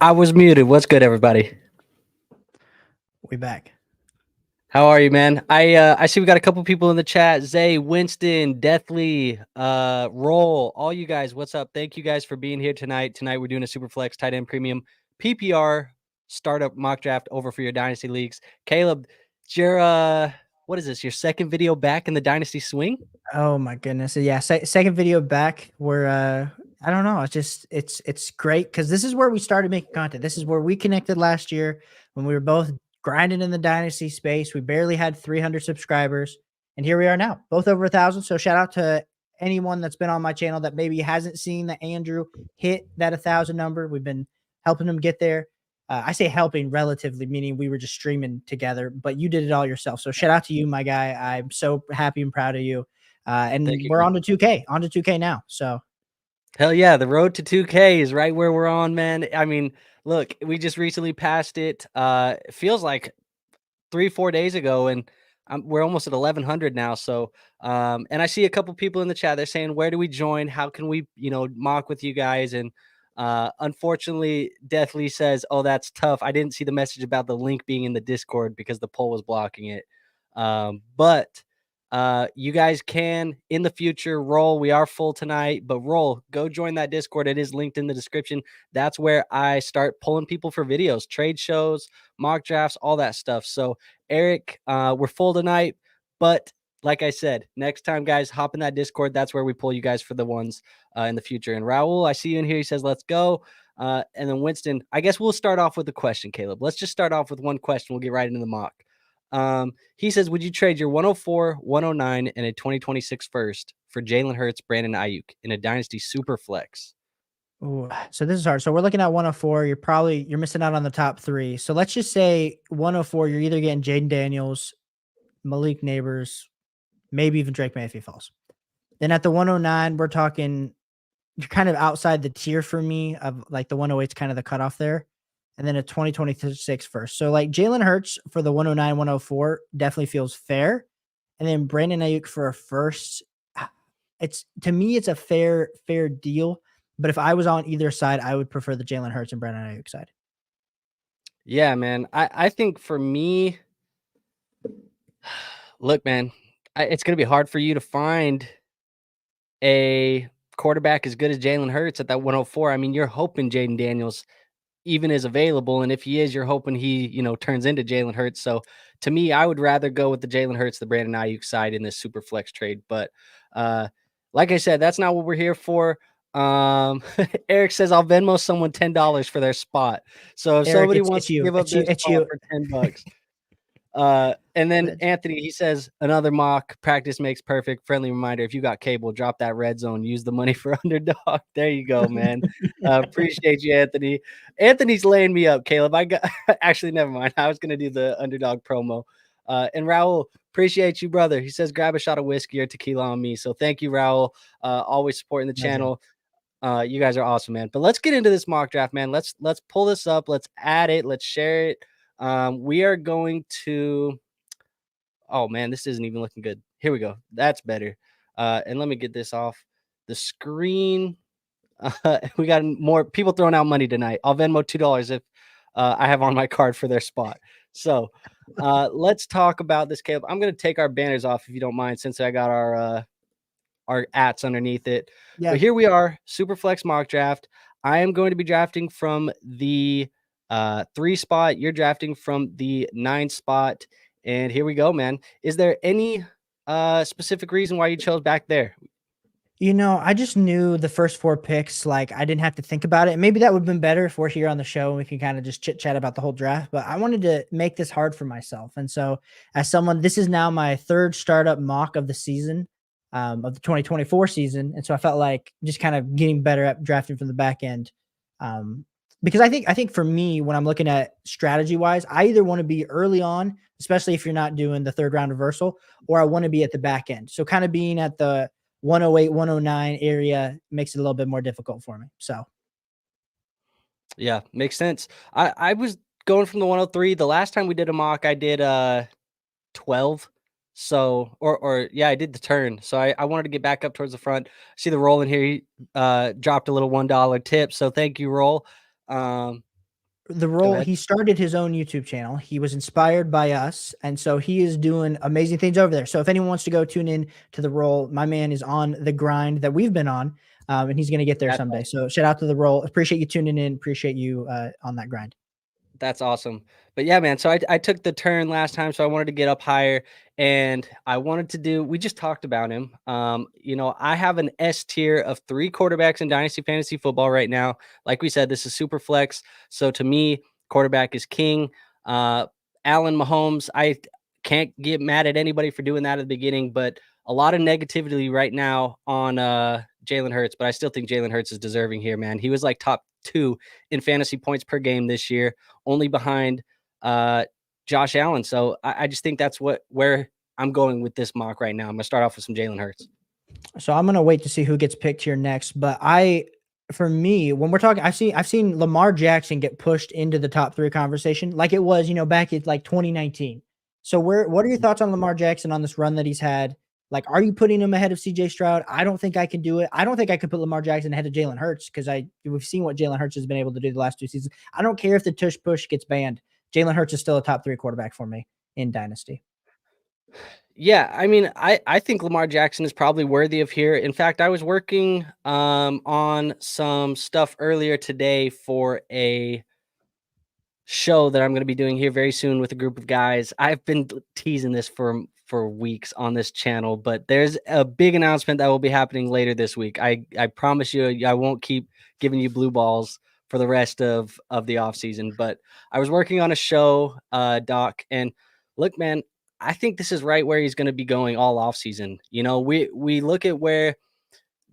I was muted. What's good, everybody? We back. How are you, man? I see we got a couple people in the chat. Zay, Winston, Deathly, Roll, all you guys. What's up? Thank you guys for being here tonight. Tonight we're doing a Superflex tight end premium PPR startup mock draft over for your dynasty leagues. Caleb, it's your what is this? Your second video back in the dynasty swing? Oh my goodness. Yeah, second video back. We're I don't know. It's great because this is where we started making content. This is where we connected last year when we were both grinding in the dynasty space. We barely had 300 subscribers, and here we are now, both over 1,000. So shout out to anyone that's been on my channel that maybe hasn't seen that Andrew hit that 1,000 number. We've been helping him get there. I say helping relatively, meaning we were just streaming together, but you did it all yourself. So shout out to you, my guy. I'm so happy and proud of you. And Thank you, we're man. on to 2K now. So Hell yeah, the road to 2K is right where we're on, man. I mean, look, we just recently passed it. It feels like 3-4 days ago, and we're almost at 1100 now. So and I see a couple people in the chat, they're saying, where do we join, how can we mock with you guys? And unfortunately, Deathly says, oh, that's tough. I didn't see the message about the link being in the Discord because the poll was blocking it. But you guys can in the future roll. We are full tonight, but roll, go join that Discord. It is linked in the description. That's where I start pulling people for videos, trade shows, mock drafts, all that stuff. So Eric, we're full tonight, but like I said, next time, guys, hop in that Discord. That's where we pull you guys for the ones in the future. And Raul, I see you in here. He says, let's go. And then Winston, I guess we'll start off with a question, Caleb. Let's just start off with one question. We'll get right into the mock. He says, would you trade your 104, 109, and a 2026 first for Jalen Hurts, Brandon Ayuk in a dynasty super flex? ooh, so this is hard. So we're looking at 104. You're missing out on the top three. So let's just say 104, you're either getting Jaden Daniels, Malik Neighbors, maybe even Drake May if he falls. Then at the 109, we're talking you're kind of outside the tier for me of like the 108 is kind of the cutoff there. And then a 2026 first. So like Jalen Hurts for the 109, 104 definitely feels fair. And then Brandon Ayuk for a first, it's to me, it's a fair deal. But if I was on either side, I would prefer the Jalen Hurts and Brandon Ayuk side. Yeah, man. I think for me, look, man, it's going to be hard for you to find a quarterback as good as Jalen Hurts at that 104. I mean, you're hoping Jaden Daniels even is available, and if he is, you're hoping he, turns into Jalen Hurts. So to me, I would rather go with the Jalen Hurts, the Brandon Ayuk side in this super flex trade. But like I said, that's not what we're here for. Eric says I'll Venmo someone $10 for their spot. So if Eric, somebody it's wants to you. give up It's you. their It's spot you. for $10. And then Anthony, he says another mock, practice makes perfect. Friendly reminder, if you got cable, drop that red zone, use the money for underdog. There you go, man. Appreciate you, Anthony. Anthony's laying me up, Caleb. I got actually, never mind. I was gonna do the underdog promo. And Raul, appreciate you, brother. He says grab a shot of whiskey or tequila on me. So thank you, Raul. Always supporting the channel. You guys are awesome, man. But let's get into this mock draft, man. Let's pull this up. Let's add it. Let's share it. We are going to, oh man, this isn't even looking good. Here we go. That's better. And let me get this off the screen. We got more people throwing out money tonight. I'll Venmo $2 if I have on my card for their spot. So let's talk about this, Caleb. I'm going to take our banners off if you don't mind, since I got our ats underneath it. Yeah. But here we are, Superflex mock draft. I am going to be drafting from the 3 spot. You're drafting from the 9 spot. And here we go, man. Is there any specific reason why you chose back there? I just knew the first 4 picks, like I didn't have to think about it. Maybe that would have been better if we're here on the show and we can kind of just chit chat about the whole draft, but I wanted to make this hard for myself. And so as someone, this is now my 3rd startup mock of the season, of the 2024 season. And so I felt like just kind of getting better at drafting from the back end. Because I think for me, when I'm looking at strategy wise, I either want to be early on, especially if you're not doing the 3rd round reversal, or I want to be at the back end. So kind of being at the 108, 109 area makes it a little bit more difficult for me. So yeah, makes sense. I was going from the 103. The last time we did a mock, I did 12. So or yeah, I did the turn. So I wanted to get back up towards the front. See the roll in here. He dropped a little $1 tip. So thank you, roll. the Go role ahead. he started his own YouTube channel. He was inspired by us, and so he is doing amazing things over there. So if anyone wants to go tune in to the role, my man is on the grind that we've been on, and he's going to get there That's someday. awesome. So shout out to the role. Appreciate you tuning in. Appreciate you on that grind. That's awesome. But yeah, man, so I took the turn last time, so I wanted to get up higher, and I wanted to do we just talked about him. I have an S tier of 3 quarterbacks in Dynasty Fantasy Football right now. Like we said, this is super flex. So to me, quarterback is king. Uh, Allen Mahomes, I can't get mad at anybody for doing that at the beginning, but a lot of negativity right now on Jalen Hurts, but I still think Jalen Hurts is deserving here, man. He was like top 2 in fantasy points per game this year, only behind Josh Allen. So I just think that's where I'm going with this mock right now. I'm gonna start off with some Jalen Hurts. So I'm gonna wait to see who gets picked here next. But for me, when we're talking, I've seen Lamar Jackson get pushed into the top 3 conversation, like it was, back at like 2019. So what are your thoughts on Lamar Jackson on this run that he's had? Like, are you putting him ahead of CJ Stroud? I don't think I can do it. I don't think I could put Lamar Jackson ahead of Jalen Hurts because we've seen what Jalen Hurts has been able to do the last 2 seasons. I don't care if the tush push gets banned. Jalen Hurts is still a top 3 quarterback for me in Dynasty. Yeah, I mean, I think Lamar Jackson is probably worthy of here. In fact, I was working on some stuff earlier today for a show that I'm going to be doing here very soon with a group of guys. I've been teasing this for weeks on this channel, but there's a big announcement that will be happening later this week. I promise you, I won't keep giving you blue balls for the rest of the off season. But I was working on a show, doc, and look, man, I think this is right where he's going to be going all off season. We look at where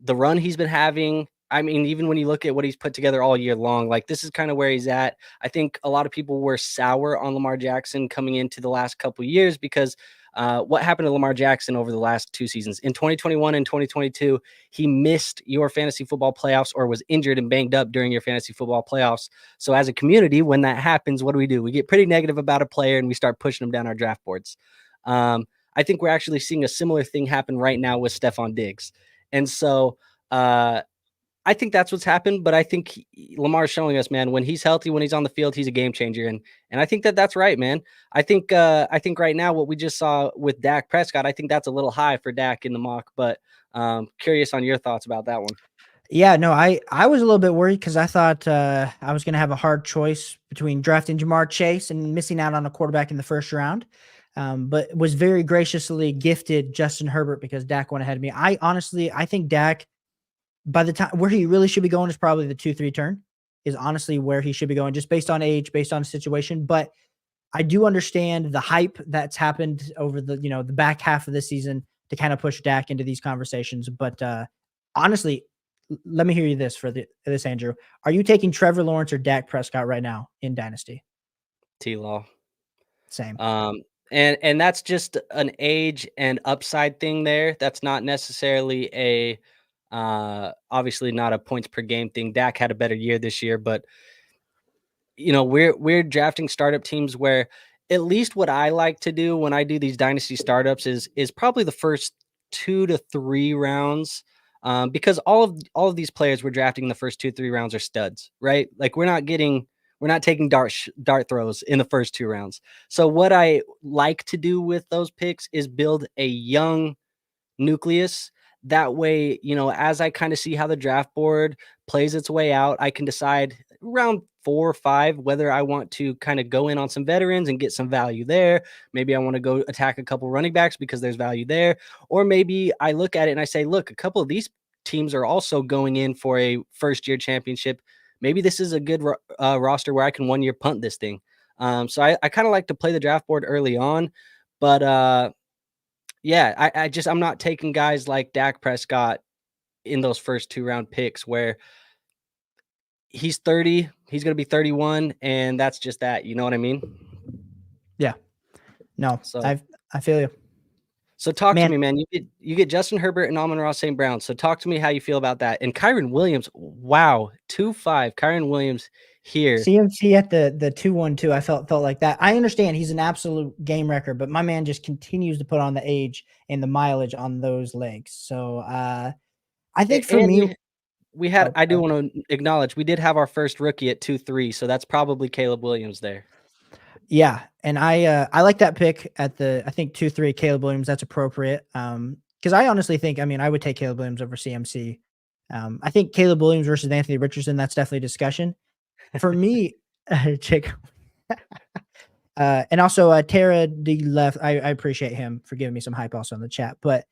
the run he's been having. I mean, even when you look at what he's put together all year long, like this is kind of where he's at. I think a lot of people were sour on Lamar Jackson coming into the last couple of years because what happened to Lamar Jackson over the last 2 seasons? In 2021 and 2022, he missed your fantasy football playoffs or was injured and banged up during your fantasy football playoffs. So as a community, when that happens, what do? We get pretty negative about a player and we start pushing them down our draft boards. I think we're actually seeing a similar thing happen right now with Stephon Diggs. And so I think that's what's happened, but I think Lamar's showing us, man, when he's healthy, when he's on the field, he's a game changer, and I think that's right, man. I think right now what we just saw with Dak Prescott, I think that's a little high for Dak in the mock, but curious on your thoughts about that one. Yeah, no, I was a little bit worried because I thought I was going to have a hard choice between drafting Jamar Chase and missing out on a quarterback in the first round, but was very graciously gifted Justin Herbert because Dak went ahead of me. I think Dak, by the time where he really should be going is probably the 2-3 turn is honestly where he should be going, just based on age, based on situation. But I do understand the hype that's happened over the back half of the season to kind of push Dak into these conversations. But honestly, let me hear you this, Andrew. Are you taking Trevor Lawrence or Dak Prescott right now in Dynasty? T-Law. Same. And that's just an age and upside thing there. That's not necessarily obviously not a points per game thing. Dak had a better year this year, but we're drafting startup teams where at least what I like to do when I do these dynasty startups is probably the first 2 to 3 rounds. Because all of these players we're drafting in the first 2-3 rounds are studs, right? Like we're not taking dart throws in the first 2 rounds. So what I like to do with those picks is build a young nucleus. That way, as I kind of see how the draft board plays its way out, I can decide round 4 or 5 whether I want to kind of go in on some veterans and get some value there. Maybe I want to go attack a couple running backs because there's value there. Or maybe I look at it and I say, look, a couple of these teams are also going in for a first-year championship. Maybe this is a good roster where I can 1-year punt this thing. So I kind of like to play the draft board early on, but yeah, I'm not taking guys like Dak Prescott in those first 2-round picks where he's 30, he's going to be 31, and that's just that. You know what I mean? Yeah. No, So I feel you. So talk to Man, me, man. You get Justin Herbert and Amon-Ra St. Brown. So talk to me how you feel about that. And Kyron Williams, wow, 2-5. Kyron Williams here. CMC at the 2-1-2. I felt like that. I understand he's an absolute game wrecker, but my man just continues to put on the age and the mileage on those legs. So I think for And me, we had. I do Okay. want to acknowledge we did have our first rookie at 2-3, so that's probably Caleb Williams there. Yeah, and I like that pick at the I think 2-3 Caleb Williams. That's appropriate. Because I honestly think I would take Caleb Williams over CMC. I think Caleb Williams versus Anthony Richardson. That's definitely a discussion for me. Chick, and also Tara D left. I appreciate him for giving me some hype also in the chat, but.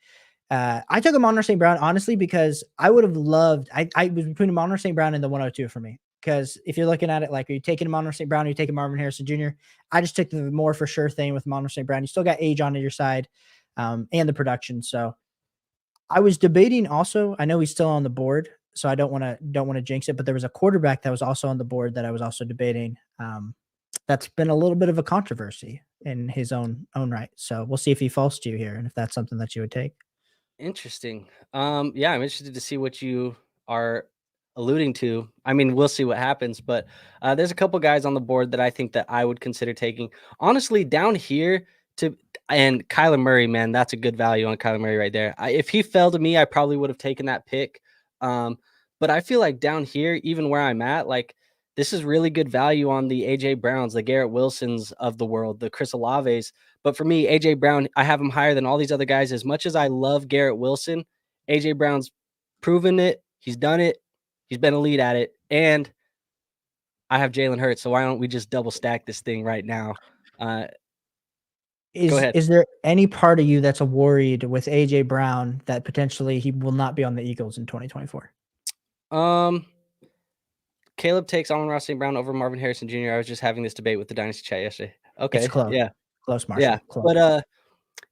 I took Amon St. Brown honestly because I would have loved. I was between Amon St. Brown and the 102 for me. Because if you're looking at it like, are you taking Amon St. Brown? Or are you taking Marvin Harrison Jr.? I just took the more for sure thing with Amon St. Brown. You still got age on your side, and the production. So I was debating also. I know he's still on the board, so I don't want to jinx it. But there was a quarterback that was also on the board that I was also debating. That's been a little bit of a controversy in his own right. So we'll see if he falls to you here and if that's something that you would take. Interesting. Yeah, I'm interested to see what you are alluding to. I mean, we'll see what happens, but there's a couple guys on the board that I think that I would consider taking. Honestly, down here to and Kyler Murray, man, that's a good value on Kyler Murray right there. If he fell to me, I probably would have taken that pick. But I feel like down here, even where I'm at, like this is really good value on the AJ Browns, the Garrett Wilsons of the world, the Chris Olaves. But for me, AJ Brown, I have him higher than all these other guys. As much as I love Garrett Wilson, AJ Brown's proven it. He's done it. He's been elite at it. And I have Jalen Hurts. So why don't we just double stack this thing right now? Go ahead. Is there any part of you that's worried with AJ Brown that potentially he will not be on the Eagles in 2024? Caleb takes Amon-Ra St. Brown over Marvin Harrison Jr. I was just having this debate with the Dynasty chat yesterday. It's Okay. close. Yeah. Close, Marshall. Yeah. Close. But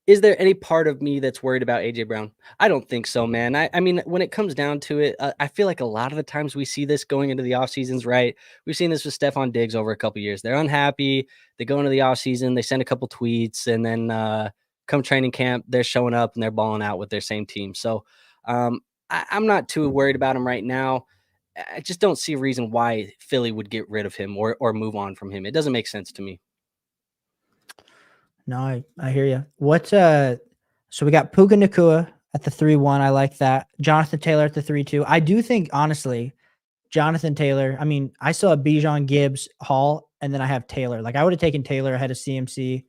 is there any part of me that's worried about AJ Brown? I don't think so, man. I mean, when it comes down to it, I feel like a lot of the times we see this going into the off seasons, right? We've seen this with Stephon Diggs over a couple years. They're unhappy. They go into the off season, they send a couple tweets, and then come training camp, they're showing up and they're balling out with their same team. So I'm not too worried about him right now. I just don't see a reason why Philly would get rid of him or move on from him. It doesn't make sense to me. No, I hear you. So we got Puka Nacua at the 3-1. I like that. Jonathan Taylor at the 3-2. I do think, honestly, Jonathan Taylor, I mean, I still have Bijan, Gibbs, Hall, and then I have Taylor. Like, I would have taken Taylor ahead of CMC.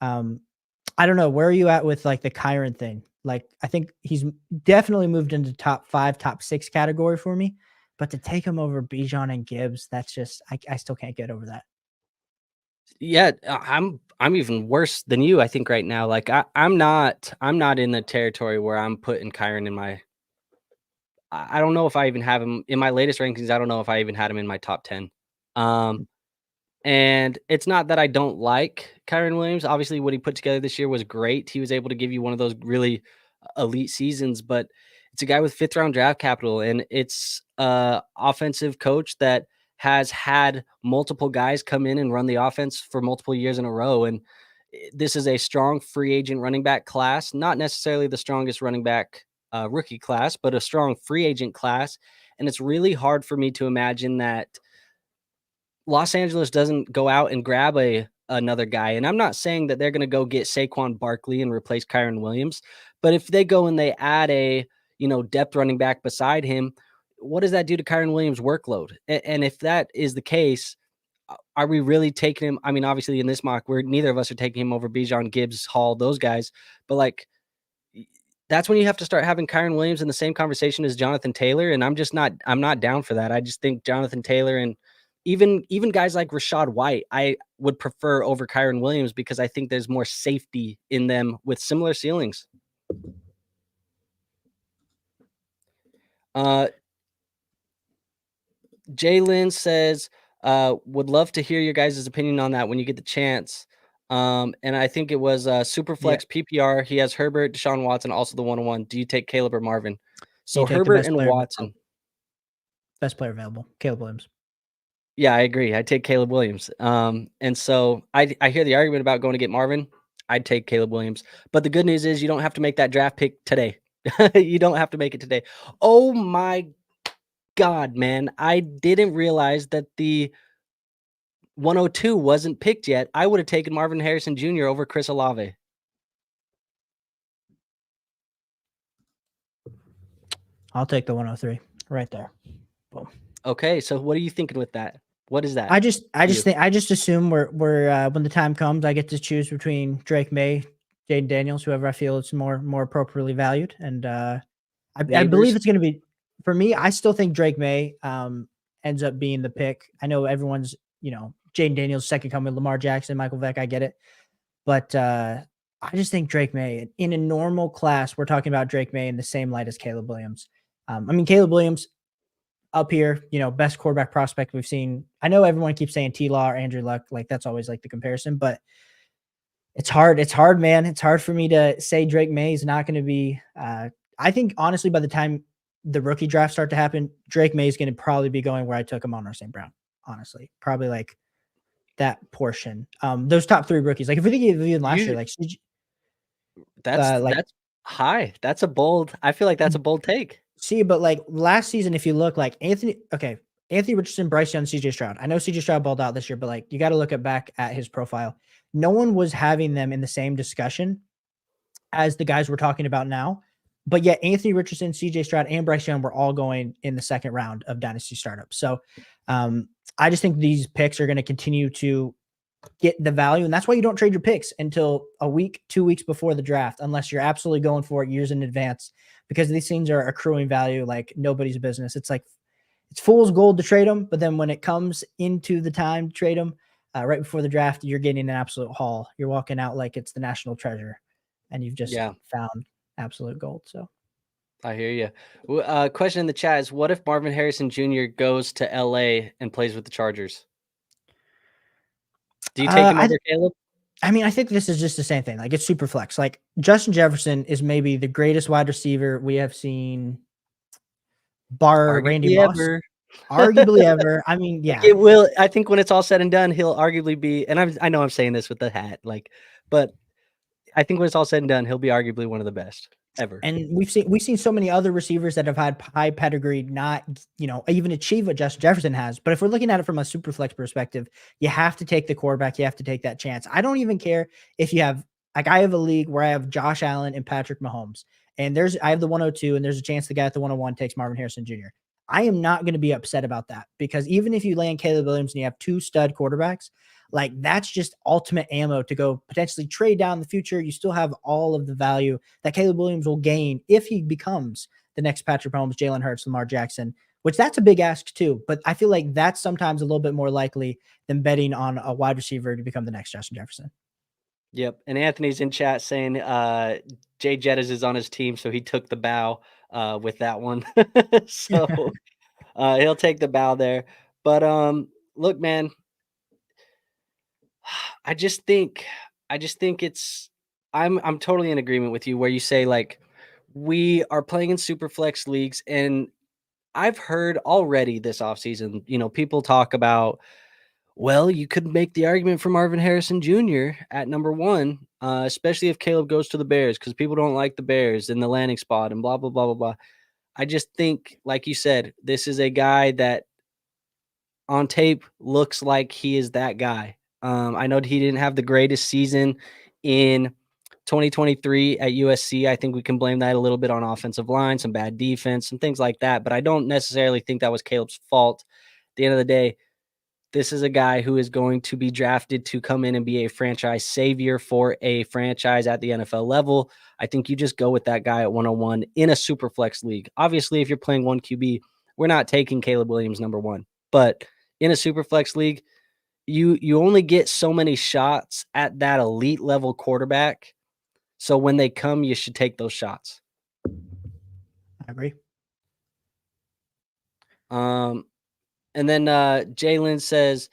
I don't know. Where are you at with, like, the Kyron thing? Like, I think he's definitely moved into top 5, top 6 category for me. But to take him over Bijan and Gibbs, that's just I still can't get over that. Yeah, I'm even worse than you, I think, right now. Like I'm not in the territory where I'm putting Kyron in my I don't know if I even have him in my latest rankings. I don't know if I even had him in my top 10. And it's not that I don't like Kyron Williams. Obviously, what he put together this year was great. He was able to give you one of those really elite seasons, but it's a guy with 5th round draft capital, and it's a offensive coach that has had multiple guys come in and run the offense for multiple years in a row. And this is a strong free agent running back class, not necessarily the strongest running back rookie class, but a strong free agent class. And it's really hard for me to imagine that Los Angeles doesn't go out and grab another guy. And I'm not saying that they're going to go get Saquon Barkley and replace Kyron Williams, but if they go and they add a, depth running back beside him, what does that do to Kyron Williams' workload? And if that is the case, are we really taking him? I mean, obviously in this mock, neither of us are taking him over Bijan, Gibbs, Hall, those guys, but like, that's when you have to start having Kyron Williams in the same conversation as Jonathan Taylor. And I'm not down for that. I just think Jonathan Taylor and even guys like Rachaad White, I would prefer over Kyron Williams because I think there's more safety in them with similar ceilings. Jalen says, would love to hear your guys' opinion on that when you get the chance. And I think it was Superflex PPR. He has Herbert, Deshaun Watson, also the 101. Do you take Caleb or Marvin? So Herbert and Watson. Best player available, Caleb Williams. Yeah, I agree. I take Caleb Williams. And so I hear the argument about going to get Marvin. I'd take Caleb Williams. But the good news is you don't have to make that draft pick today. You don't have to make it today. Oh my God, man. I didn't realize that the 102 wasn't picked yet. I would have taken Marvin Harrison Jr. over Chris Olave. I'll take the 103. right there. Boom. Okay, so what are you thinking with that? What is that? I just You. think I just assume we're when the time comes, I get to choose between Drake May, Jaden Daniels, whoever I feel is more appropriately valued, and I believe Neighbors? it's going to be for me. I still think Drake May ends up being the pick. I know everyone's Jaden Daniels second coming, Lamar Jackson, Michael Vick. I get it, but I just think Drake May in a normal class. We're talking about Drake May in the same light as Caleb Williams. I mean, Caleb Williams up here, best quarterback prospect we've seen. I know everyone keeps saying T-Law or Andrew Luck, like that's always like the comparison, but it's hard. It's hard, man. It's hard for me to say Drake May is not going to be. I think honestly, by the time the rookie draft start to happen, Drake May is going to probably be going where I took him on our St. Brown. Honestly, probably like that portion. Those top three rookies, like if we think of even last year, like That's high. That's a bold. I feel like that's a bold take. see, but like last season, if you look like Anthony Richardson, Bryce Young, CJ Stroud. I know CJ Stroud balled out this year, but like you got to look back at his profile. No one was having them in the same discussion as the guys we're talking about now. But yet Anthony Richardson, CJ Stroud, and Bryce Young were all going in the second round of Dynasty startups. So I just think these picks are going to continue to get the value. And that's why you don't trade your picks until a week, 2 weeks before the draft, unless you're absolutely going for it years in advance, because these things are accruing value like nobody's business. It's like it's fool's gold to trade them. But then when it comes into the time to trade them right before the draft, you're getting an absolute haul. You're walking out like it's the national treasure and you've just found absolute gold. So I hear you. Question in the chat is, what if Marvin Harrison Jr. goes to LA and plays with the Chargers? Do you take him over Caleb? I mean, I think this is just the same thing. Like it's super flex. Like Justin Jefferson is maybe the greatest wide receiver we have seen, bar Randy Arguably Moss, ever. arguably ever. I mean, yeah, It will. I think when it's all said and done, he'll arguably be. And I know I'm saying this with the hat, but I think when it's all said and done, he'll be arguably one of the best ever. And we've seen so many other receivers that have had high pedigree, not even achieve what Justin Jefferson has. But if we're looking at it from a super flex perspective, you have to take the quarterback. You have to take that chance. I don't even care if you have I have a league where I have Josh Allen and Patrick Mahomes, and I have the 102, and there's a chance the guy at the 101 takes Marvin Harrison Jr. I am not going to be upset about that, because even if you land Caleb Williams and you have two stud quarterbacks, like that's just ultimate ammo to go potentially trade down in the future. You still have all of the value that Caleb Williams will gain if he becomes the next Patrick Mahomes, Jalen Hurts, Lamar Jackson, which that's a big ask too. But I feel like that's sometimes a little bit more likely than betting on a wide receiver to become the next Justin Jefferson. Yep. And Anthony's in chat saying Jay Jettis is on his team, so he took the bow with that one. So he'll take the bow there. But look, man, I just think it's I'm totally in agreement with you where you say like we are playing in super flex leagues, and I've heard already this offseason, people talk about, well, you could make the argument for Marvin Harrison Jr. at number one, especially if Caleb goes to the Bears, because people don't like the Bears in the landing spot and blah, blah, blah, blah, blah. I just think, like you said, this is a guy that on tape looks like he is that guy. I know he didn't have the greatest season in 2023 at USC. I think we can blame that a little bit on offensive line, some bad defense, some things like that. But I don't necessarily think that was Caleb's fault. At the end of the day, this is a guy who is going to be drafted to come in and be a franchise savior for a franchise at the NFL level. I think you just go with that guy at 101 in a super flex league. Obviously, if you're playing one QB, we're not taking Caleb Williams number one. But in a super flex league, you only get so many shots at that elite level quarterback. So when they come, you should take those shots. I agree. And then Jalen says,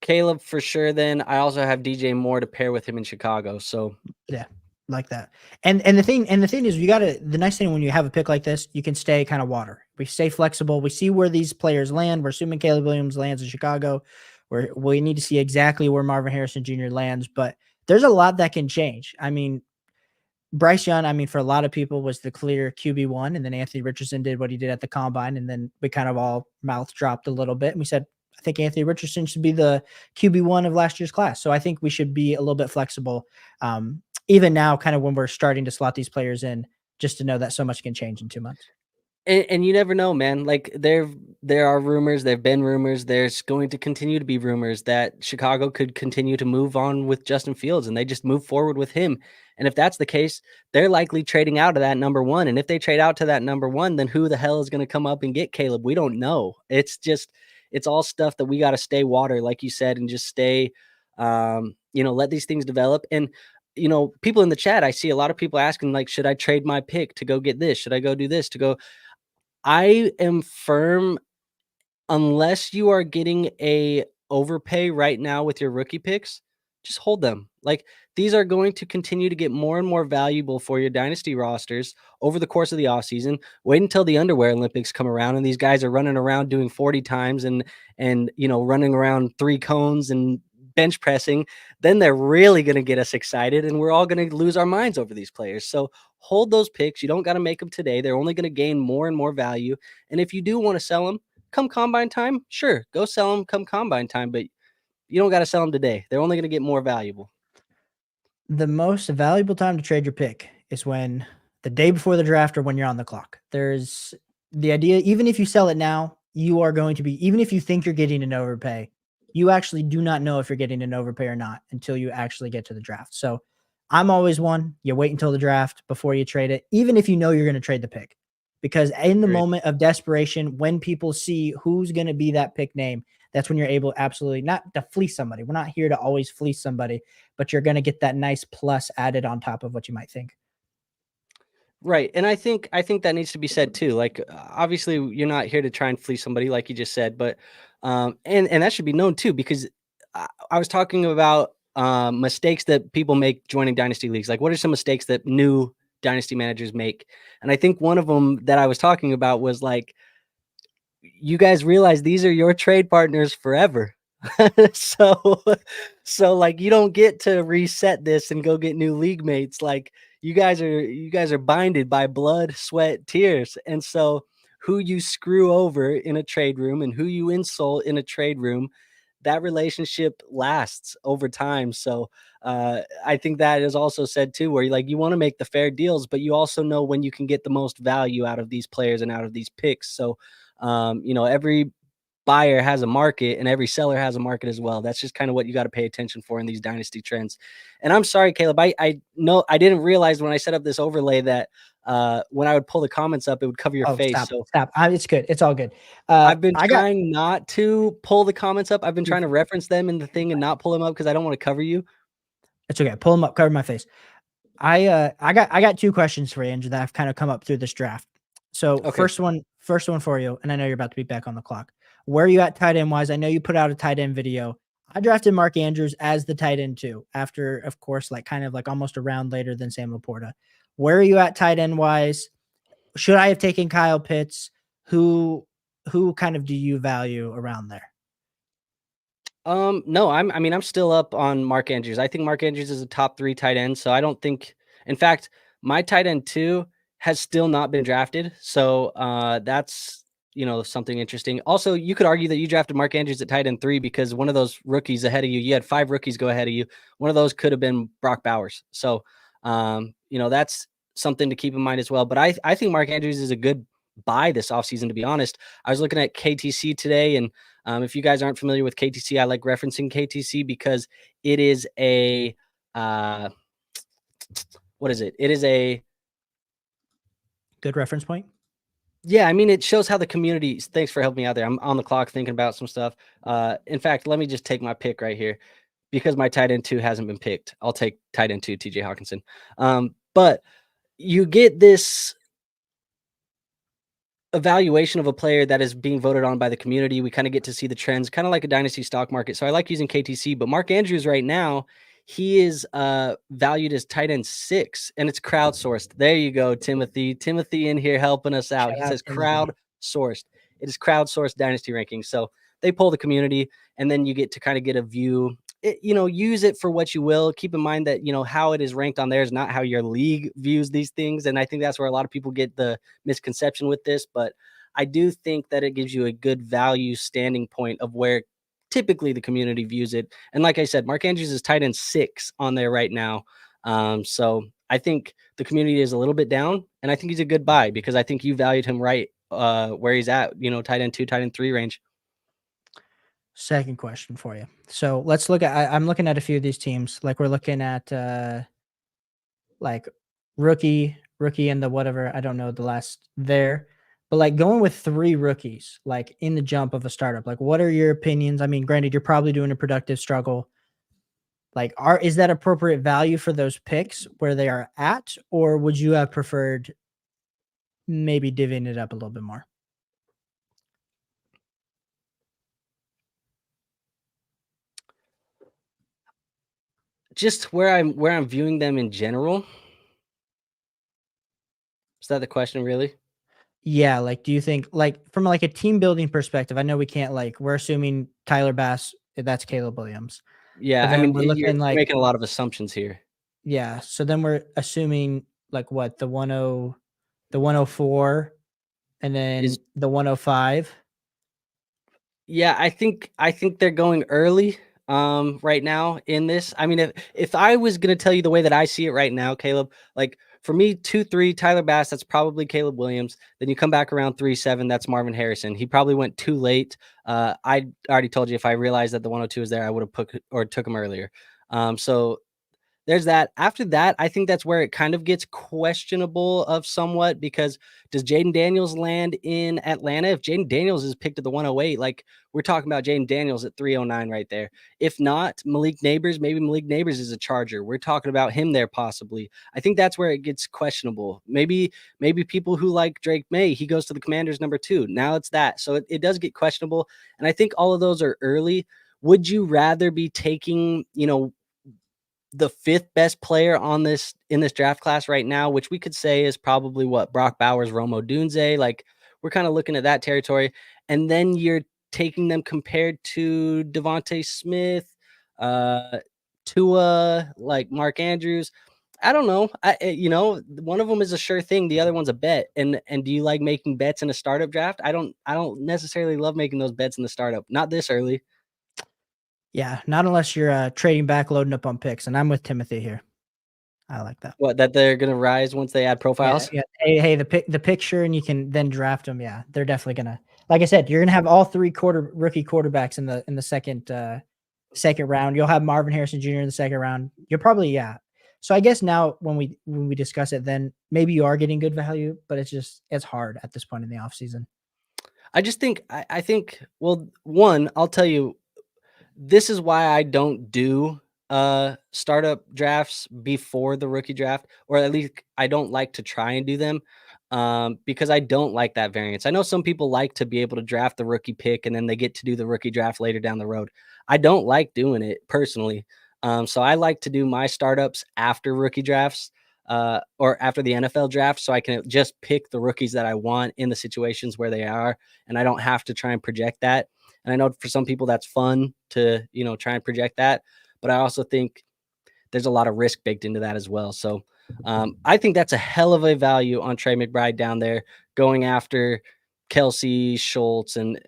Caleb for sure. Then I also have DJ Moore to pair with him in Chicago. So yeah, like that. And the thing is, the nice thing when you have a pick like this, you can stay kind of water. We stay flexible. We see where these players land. We're assuming Caleb Williams lands in Chicago, where we need to see exactly where Marvin Harrison Jr. lands. But there's a lot that can change. I mean, Bryce Young, for a lot of people was the clear QB1, and then Anthony Richardson did what he did at the combine, and then we kind of all mouth dropped a little bit, and we said, I think Anthony Richardson should be the QB1 of last year's class. So I think we should be a little bit flexible, even now, kind of when we're starting to slot these players in, just to know that so much can change in 2 months. And you never know, man. Like there are rumors, there've been rumors, there's going to continue to be rumors that Chicago could continue to move on with Justin Fields and they just move forward with him. And if that's the case, they're likely trading out of that number one. And if they trade out to that number one, then who the hell is going to come up and get Caleb? We don't know. It's all stuff that we got to stay water, like you said, and just stay, let these things develop. And people in the chat, I see a lot of people asking, like, should I trade my pick to go get this? Should I go do this to go? I am firm, unless you are getting a overpay right now with your rookie picks, just hold them. Like, these are going to continue to get more and more valuable for your dynasty rosters over the course of the offseason. Wait until the underwear Olympics come around and these guys are running around doing 40 times and running around 3 cones and bench pressing. Then they're really going to get us excited and we're all going to lose our minds over these players. So hold those picks. You don't got to make them today. They're only going to gain more and more value. And if you do want to sell them, come combine time, sure, go sell them come combine time, but you don't got to sell them today. They're only going to get more valuable. The most valuable time to trade your pick is when the day before the draft or when you're on the clock. There's the idea, even if you sell it now, you are going to be, even if you think you're getting an overpay, you actually do not know if you're getting an overpay or not until you actually get to the draft. So I'm always one, you wait until the draft before you trade it, even if you know you're going to trade the pick. Because in the moment of desperation, when people see who's going to be that pick name, that's when you're able absolutely not to fleece somebody. We're not here to always fleece somebody, but you're going to get that nice plus added on top of what you might think. Right. And I think that needs to be said too. Like, obviously you're not here to try and fleece somebody like you just said, but and that should be known too, because I was talking about mistakes that people make joining dynasty leagues. Like, what are some mistakes that new dynasty managers make? And I think one of them that I was talking about was like, you guys realize these are your trade partners forever. so like, you don't get to reset this and go get new league mates. Like, you guys are binded by blood, sweat, tears. And so who you screw over in a trade room and who you insult in a trade room, that relationship lasts over time. So I think that is also said too, where you want to make the fair deals, but you also know when you can get the most value out of these players and out of these picks. So every buyer has a market and every seller has a market as well. That's just kind of what you got to pay attention for in these dynasty trends. And I'm sorry, Caleb, I know I didn't realize when I set up this overlay that when I would pull the comments up, it would cover your face. Stop. It's good. It's all good. I've been trying not to pull the comments up. I've been trying to reference them in the thing and not pull them up because I don't want to cover you. It's okay. Pull them up, cover my face. I got 2 questions for you, Andrew, that have kind of come up through this draft. So Okay. first one for you, and I know you're about to be back on the clock. Where are you at tight end wise? I know you put out a tight end video. I drafted Mark Andrews as the tight end too, after, of course, kind of almost a round later than Sam Laporta. Where are you at tight end wise? Should I have taken Kyle Pitts? Who kind of do you value around there? No, I'm still up on Mark Andrews. I think Mark Andrews is a top 3 tight end. So I don't think, in fact, my tight end 2 has still not been drafted. So that's, something interesting. Also, you could argue that you drafted Mark Andrews at tight end 3 because one of those rookies ahead of you had 5 rookies go ahead of you. One of those could have been Brock Bowers. So, that's something to keep in mind as well. But I think Mark Andrews is a good buy this offseason, to be honest. I was looking at KTC today, and if you guys aren't familiar with KTC, I like referencing KTC because it is a what is it? It is a good reference point. Yeah, I mean, it shows how the community. Thanks for helping me out there. I'm on the clock thinking about some stuff. In fact, let me just take my pick right here because my tight end 2 hasn't been picked. I'll take tight end 2, TJ Hawkinson. But you get this evaluation of a player that is being voted on by the community. We kind of get to see the trends, kind of like a dynasty stock market. So I like using KTC, but Mark Andrews right now, he is valued as tight end 6, and it's crowdsourced. There you go, Timothy. Timothy in here helping us out. He says crowdsourced. It is crowdsourced dynasty rankings. So they pull the community, and then you get to kind of get a view. Use it for what you will. Keep in mind that, how it is ranked on there is not how your league views these things. And I think that's where a lot of people get the misconception with this. But I do think that it gives you a good value standing point of where typically the community views it. And like I said, Mark Andrews is tight end 6 on there right now. So I think the community is a little bit down, and I think he's a good buy because I think you valued him right where he's at, tight end 2, tight end 3 range. Second question for you. So let's look at. I'm looking at a few of these teams. Like we're looking at like rookie, and the whatever. I don't know the last there, but like going with 3 rookies, like in the jump of a startup. Like, what are your opinions? I mean, granted, you're probably doing a productive struggle. Like, is that appropriate value for those picks where they are at, or would you have preferred maybe divvying it up a little bit more? Just where I'm viewing them in general. Is that the question, really? Yeah, like, do you think, like, from, like, a team building perspective, I know we can't, like, we're assuming Tyler Bass, that's Caleb Williams, Yeah, but I then mean, we're you're looking like making a lot of assumptions here. yeah, so then we're assuming, like, what, the 104 and then Is the 105? Yeah, I think they're going early right now in this. I mean, if I was gonna tell you the way that I see it right now, Caleb, like for me, 2-3, Tyler Bass, that's probably Caleb Williams. Then you come back around 3-7, that's Marvin Harrison. He probably went too late. I already told you if I realized that the 102 was there, I would have put or took him earlier. So there's that. After that, I think that's where it kind of gets questionable of somewhat because does Jaden Daniels land in Atlanta? If Jaden Daniels is picked at the 108, like we're talking about Jaden Daniels at 309 right there. If not, Malik Neighbors, maybe Malik Neighbors is a Charger. We're talking about him there possibly. I think that's where it gets questionable. Maybe people who like Drake May, he goes to the Commanders number 2. Now it's that. So it does get questionable. And I think all of those are early. Would you rather be taking, the 5th best player in this draft class right now, which we could say is probably what Brock Bowers, Rome Odunze, like we're kind of looking at that territory. And then you're taking them compared to Devontae Smith, Tua, like Mark Andrews. I don't know. One of them is a sure thing. The other one's a bet. And do you like making bets in a startup draft? I don't necessarily love making those bets in the startup. Not this early. Yeah, not unless you're, trading back, loading up on picks, and I'm with Timothy here. I like that. What, that they're gonna rise once they add Yeah, profiles? yeah. Hey, the picture, and you can then draft them. Yeah, they're definitely gonna, like I said, you're gonna have all 3 rookie quarterbacks in the second round. You'll have Marvin Harrison Jr. in the second round. You're probably yeah. So I guess now when we discuss it, then maybe you are getting good value, but it's hard at this point in the offseason. I just think I think well, one, I'll tell you, this is why I don't do startup drafts before the rookie draft, or at least I don't like to try and do them because I don't like that variance. I know some people like to be able to draft the rookie pick and then they get to do the rookie draft later down the road. I don't like doing it personally. So I like to do my startups after rookie drafts or after the NFL draft so I can just pick the rookies that I want in the situations where they are and I don't have to try and project that. And I know for some people that's fun to, try and project that. But I also think there's a lot of risk baked into that as well. So I think that's a hell of a value on Trey McBride down there going after Kelsey, Schultz. And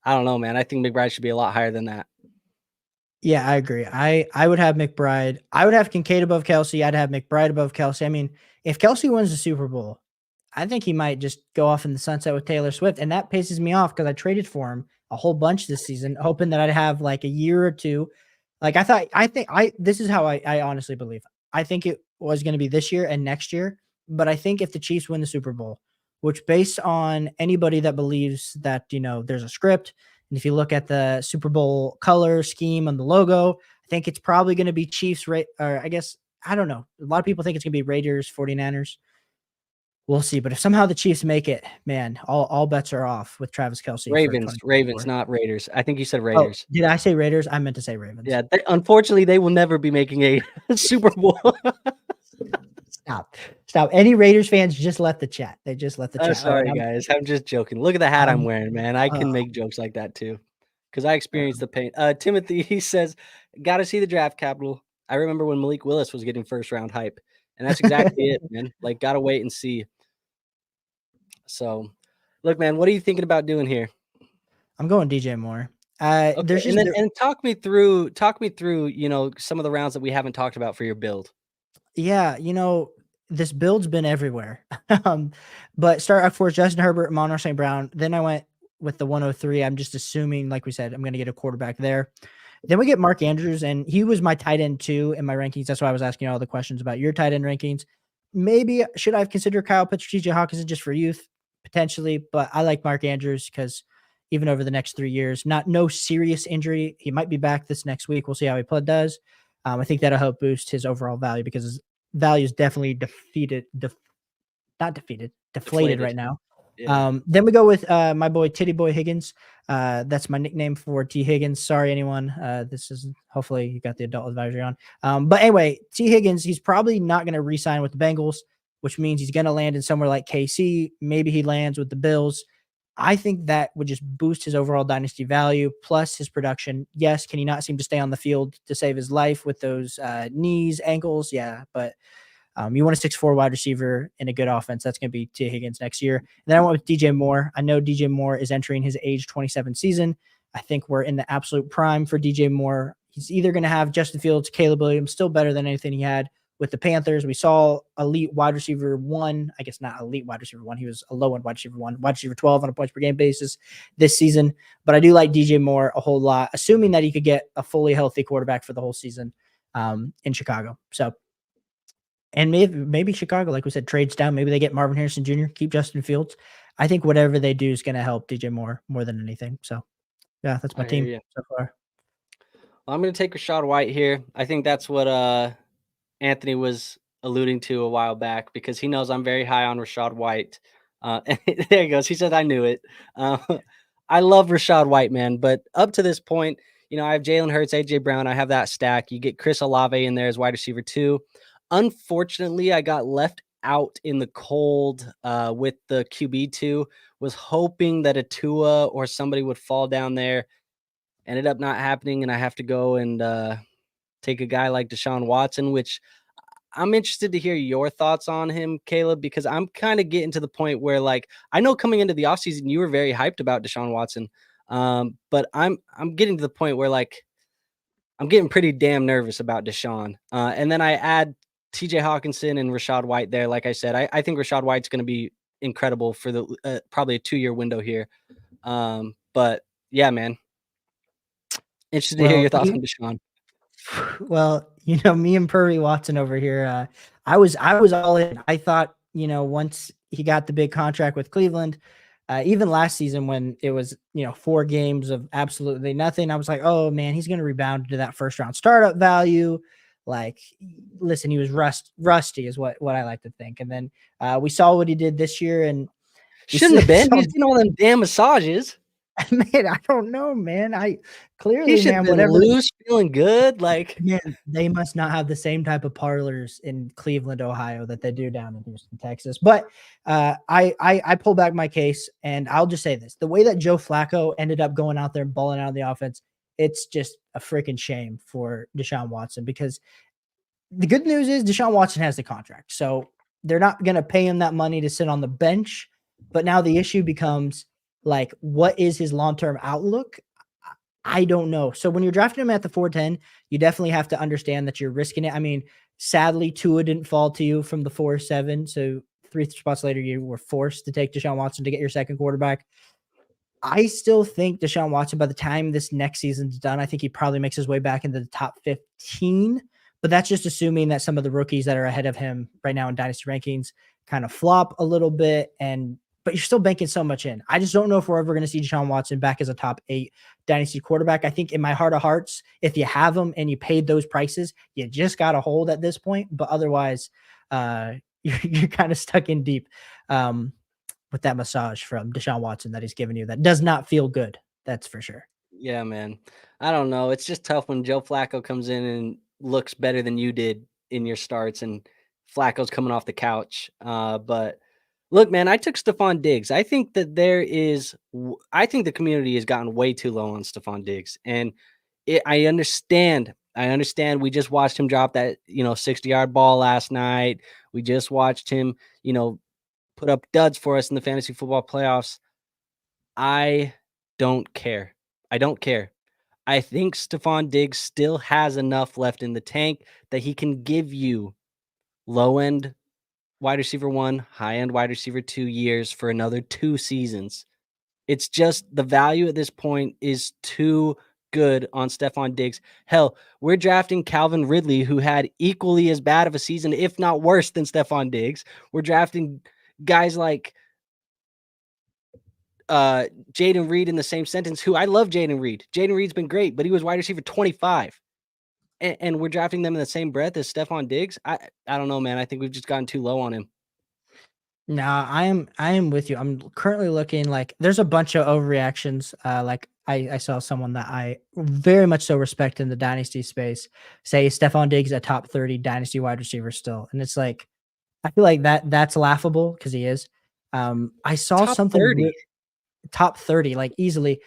I don't know, man. I think McBride should be a lot higher than that. Yeah, I agree. I would have McBride. I would have Kincaid above Kelsey. I'd have McBride above Kelsey. I mean, if Kelsey wins the Super Bowl, I think he might just go off in the sunset with Taylor Swift, and that pisses me off because I traded for him a whole bunch this season, hoping that I'd have like a year or two. Like this is how I honestly believe. I think it was going to be this year and next year, but I think if the Chiefs win the Super Bowl, which based on anybody that believes that there's a script, and if you look at the Super Bowl color scheme on the logo, I think it's probably going to be Chiefs, right? Or I guess I don't know. A lot of people think it's going to be Raiders, 49ers. We'll see, but if somehow the Chiefs make it, man, all bets are off with Travis Kelce for Ravens, 2024. not Raiders. I think you said Oh, Raiders. did I say Raiders? I meant to say Ravens. Yeah, unfortunately, they will never be making a Super Bowl. Stop. Any Raiders fans, just let the chat. They just let the chat. All Sorry, right, guys. I'm just joking. Look at the hat I'm I'm, wearing, man. I can make jokes like that too because I experienced the pain. Timothy, he says, got to see the draft capital. I remember when Malik Willis was getting first round hype, and that's exactly it, man. Like, got to wait and see. So, look, man, what are you thinking about doing here? I'm going DJ Moore. Okay, and talk me through, some of the rounds that we haven't talked about for your build. Yeah, this build's been everywhere. But start off for Justin Herbert, Monroe St. Brown. Then I went with the 103. I'm just assuming, like we said, I'm going to get a quarterback there. Then we get Mark Andrews, and he was my tight end too in my rankings. That's why I was asking all the questions about your tight end rankings. Maybe should I have considered Kyle Pitts or TJ Hawkinson just for youth? Potentially, but I like Mark Andrews because even over the next 3 years, no serious injury. He might be back this next week. We'll see how he does. I think that'll help boost his overall value because his value is definitely deflated Deflated. right now. Yeah. Then we go with my boy Titty Boy Higgins. That's my nickname for T Higgins. Sorry, anyone. This is hopefully you got the adult advisory on. But anyway, T Higgins, he's probably not going to re-sign with the Bengals, which means he's going to land in somewhere like KC. Maybe he lands with the Bills. I think that would just boost his overall dynasty value plus his production. Yes, can he not seem to stay on the field to save his life with those knees, ankles? Yeah, but you want a 6'4" wide receiver in a good offense. That's going to be T. Higgins next year. And then I went with DJ Moore. I know DJ Moore is entering his age 27 season. I think we're in the absolute prime for DJ Moore. He's either going to have Justin Fields, Caleb Williams, still better than anything he had with the Panthers. We saw elite wide receiver one. I guess not elite wide receiver one. He was a low end wide receiver one, wide receiver 12 on a points per game basis this season. But I do like DJ Moore a whole lot, assuming that he could get a fully healthy quarterback for the whole season in Chicago. So, and maybe Chicago, like we said, trades down. Maybe they get Marvin Harrison Jr., keep Justin Fields. I think whatever they do is going to help DJ Moore more than anything. So, yeah, that's my I hear team you. so far. Well, I'm going to take Rashad White here. I think that's what Anthony was alluding to a while back because he knows I'm very high on Rashad White. There he goes. He said I knew it. Uh, I love Rashad White, man. But up to this point, I have Jalen Hurts, AJ Brown. I have that stack. You get Chris Olave in there as wide receiver 2. Unfortunately, I got left out in the cold with the QB2. Was hoping that a Tua or somebody would fall down there. Ended up not happening, and I have to go and take a guy like Deshaun Watson, which I'm interested to hear your thoughts on him, Caleb, because I'm kind of getting to the point where, like, I know coming into the offseason, you were very hyped about Deshaun Watson. But I'm getting to the point where, like, I'm getting pretty damn nervous about Deshaun. And then I add TJ Hawkinson and Rashad White there. Like I said, I think Rashad White's going to be incredible for the probably a 2-year window here. But yeah, man, interested to hear Well, your thoughts on Deshaun. well, me and Purry Watson over here, I was all in. I thought, once he got the big contract with Cleveland, even last season when it was, 4 games of absolutely nothing, I was like, oh man, he's going to rebound to that first round startup value. Like, listen, he was rusty is what I like to think. And then we saw what he did this year, and Shouldn't have been. He's getting all them damn massages. Man, I don't know, man. He Clearly, should have man, been whatever. loose, feeling good. Like, Man, they must not have the same type of parlors in Cleveland, Ohio that they do down in Houston, Texas. But I pull back my case, and I'll just say this: the way that Joe Flacco ended up going out there and balling out of the offense, it's just a freaking shame for Deshaun Watson. Because the good news is Deshaun Watson has the contract, so they're not going to pay him that money to sit on the bench. But now the issue becomes, like, what is his long-term outlook? I don't know. So when you're drafting him at the 410, you definitely have to understand that you're risking it. I mean, sadly, Tua didn't fall to you from the 4-7. So 3 spots later, you were forced to take Deshaun Watson to get your second quarterback. I still think Deshaun Watson, by the time this next season's done, I think he probably makes his way back into the top 15. But that's just assuming that some of the rookies that are ahead of him right now in dynasty rankings kind of flop a little bit. But you're still banking so much in. I just don't know if we're ever going to see Deshaun Watson back as a top 8 dynasty quarterback. I think in my heart of hearts, if you have him and you paid those prices, you just got to hold at this point. But otherwise, you're kind of stuck in deep with that massage from Deshaun Watson that he's giving you. That does not feel good. That's for sure. yeah, man. I don't know. It's just tough when Joe Flacco comes in and looks better than you did in your starts, and Flacco's coming off the couch. But look, man, I took Stephon Diggs. I think that I think the community has gotten way too low on Stephon Diggs, and I understand. I understand. We just watched him drop that 60-yard ball last night. We just watched him put up duds for us in the fantasy football playoffs. I don't care. I don't care. I think Stephon Diggs still has enough left in the tank that he can give you low end wide receiver 1, high-end wide receiver 2 years for another 2 seasons. It's just the value at this point is too good on Stephon Diggs. Hell, we're drafting Calvin Ridley, who had equally as bad of a season, if not worse than Stephon Diggs. We're drafting guys like Jaden Reed in the same sentence, who I love Jaden Reed. Jaden Reed's been great, but he was wide receiver 25. And we're drafting them in the same breath as Stephon Diggs. I don't know, man. I think we've just gotten too low on him. Nah, I am with you. I'm currently looking like there's a bunch of overreactions. Like I saw someone that I very much so respect in the dynasty space say Stephon Diggs a top 30 dynasty wide receiver still. And it's like I feel like that's laughable because he is. I saw Top something 30. top 30, like easily.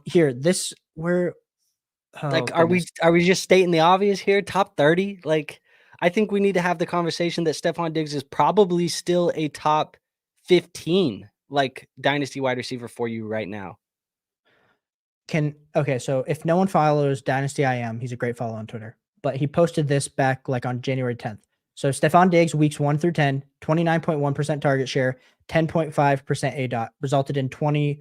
Here, this where oh Like, are we goodness. are we just stating the obvious here? Top 30? Like, I think we need to have the conversation that Stephon Diggs is probably still a top 15, like, dynasty wide receiver for you right now. Okay, so if no one follows Dynasty IM, he's a great follow on Twitter. But he posted this back like on January 10th. So Stephon Diggs, weeks 1 through 10, 29.1% target share, 10.5% A dot, resulted in 20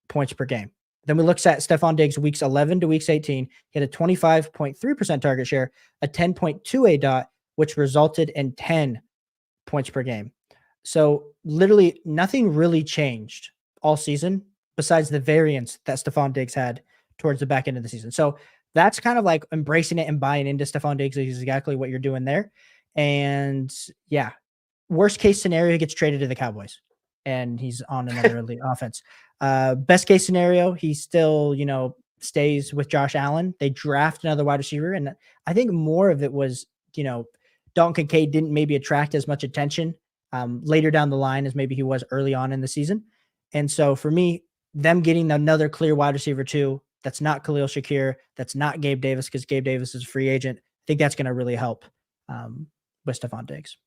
points per game. Then we looked at Stephon Diggs weeks 11 to weeks 18. He had a 25.3% target share, a 10.2 A dot, which resulted in 10 points per game. So literally nothing really changed all season besides the variance that Stephon Diggs had towards the back end of the season. So that's kind of like embracing it and buying into Stephon Diggs is exactly what you're doing there. And yeah, worst case scenario, he gets traded to the Cowboys and he's on another elite offense. Best case scenario, he still, stays with Josh Allen. They draft another wide receiver. And I think more of it was, Dalton Kincaid didn't maybe attract as much attention later down the line as maybe he was early on in the season. And so for me, them getting another clear wide receiver too, that's not Khalil Shakir, that's not Gabe Davis because Gabe Davis is a free agent. I think that's going to really help with Stephon Diggs.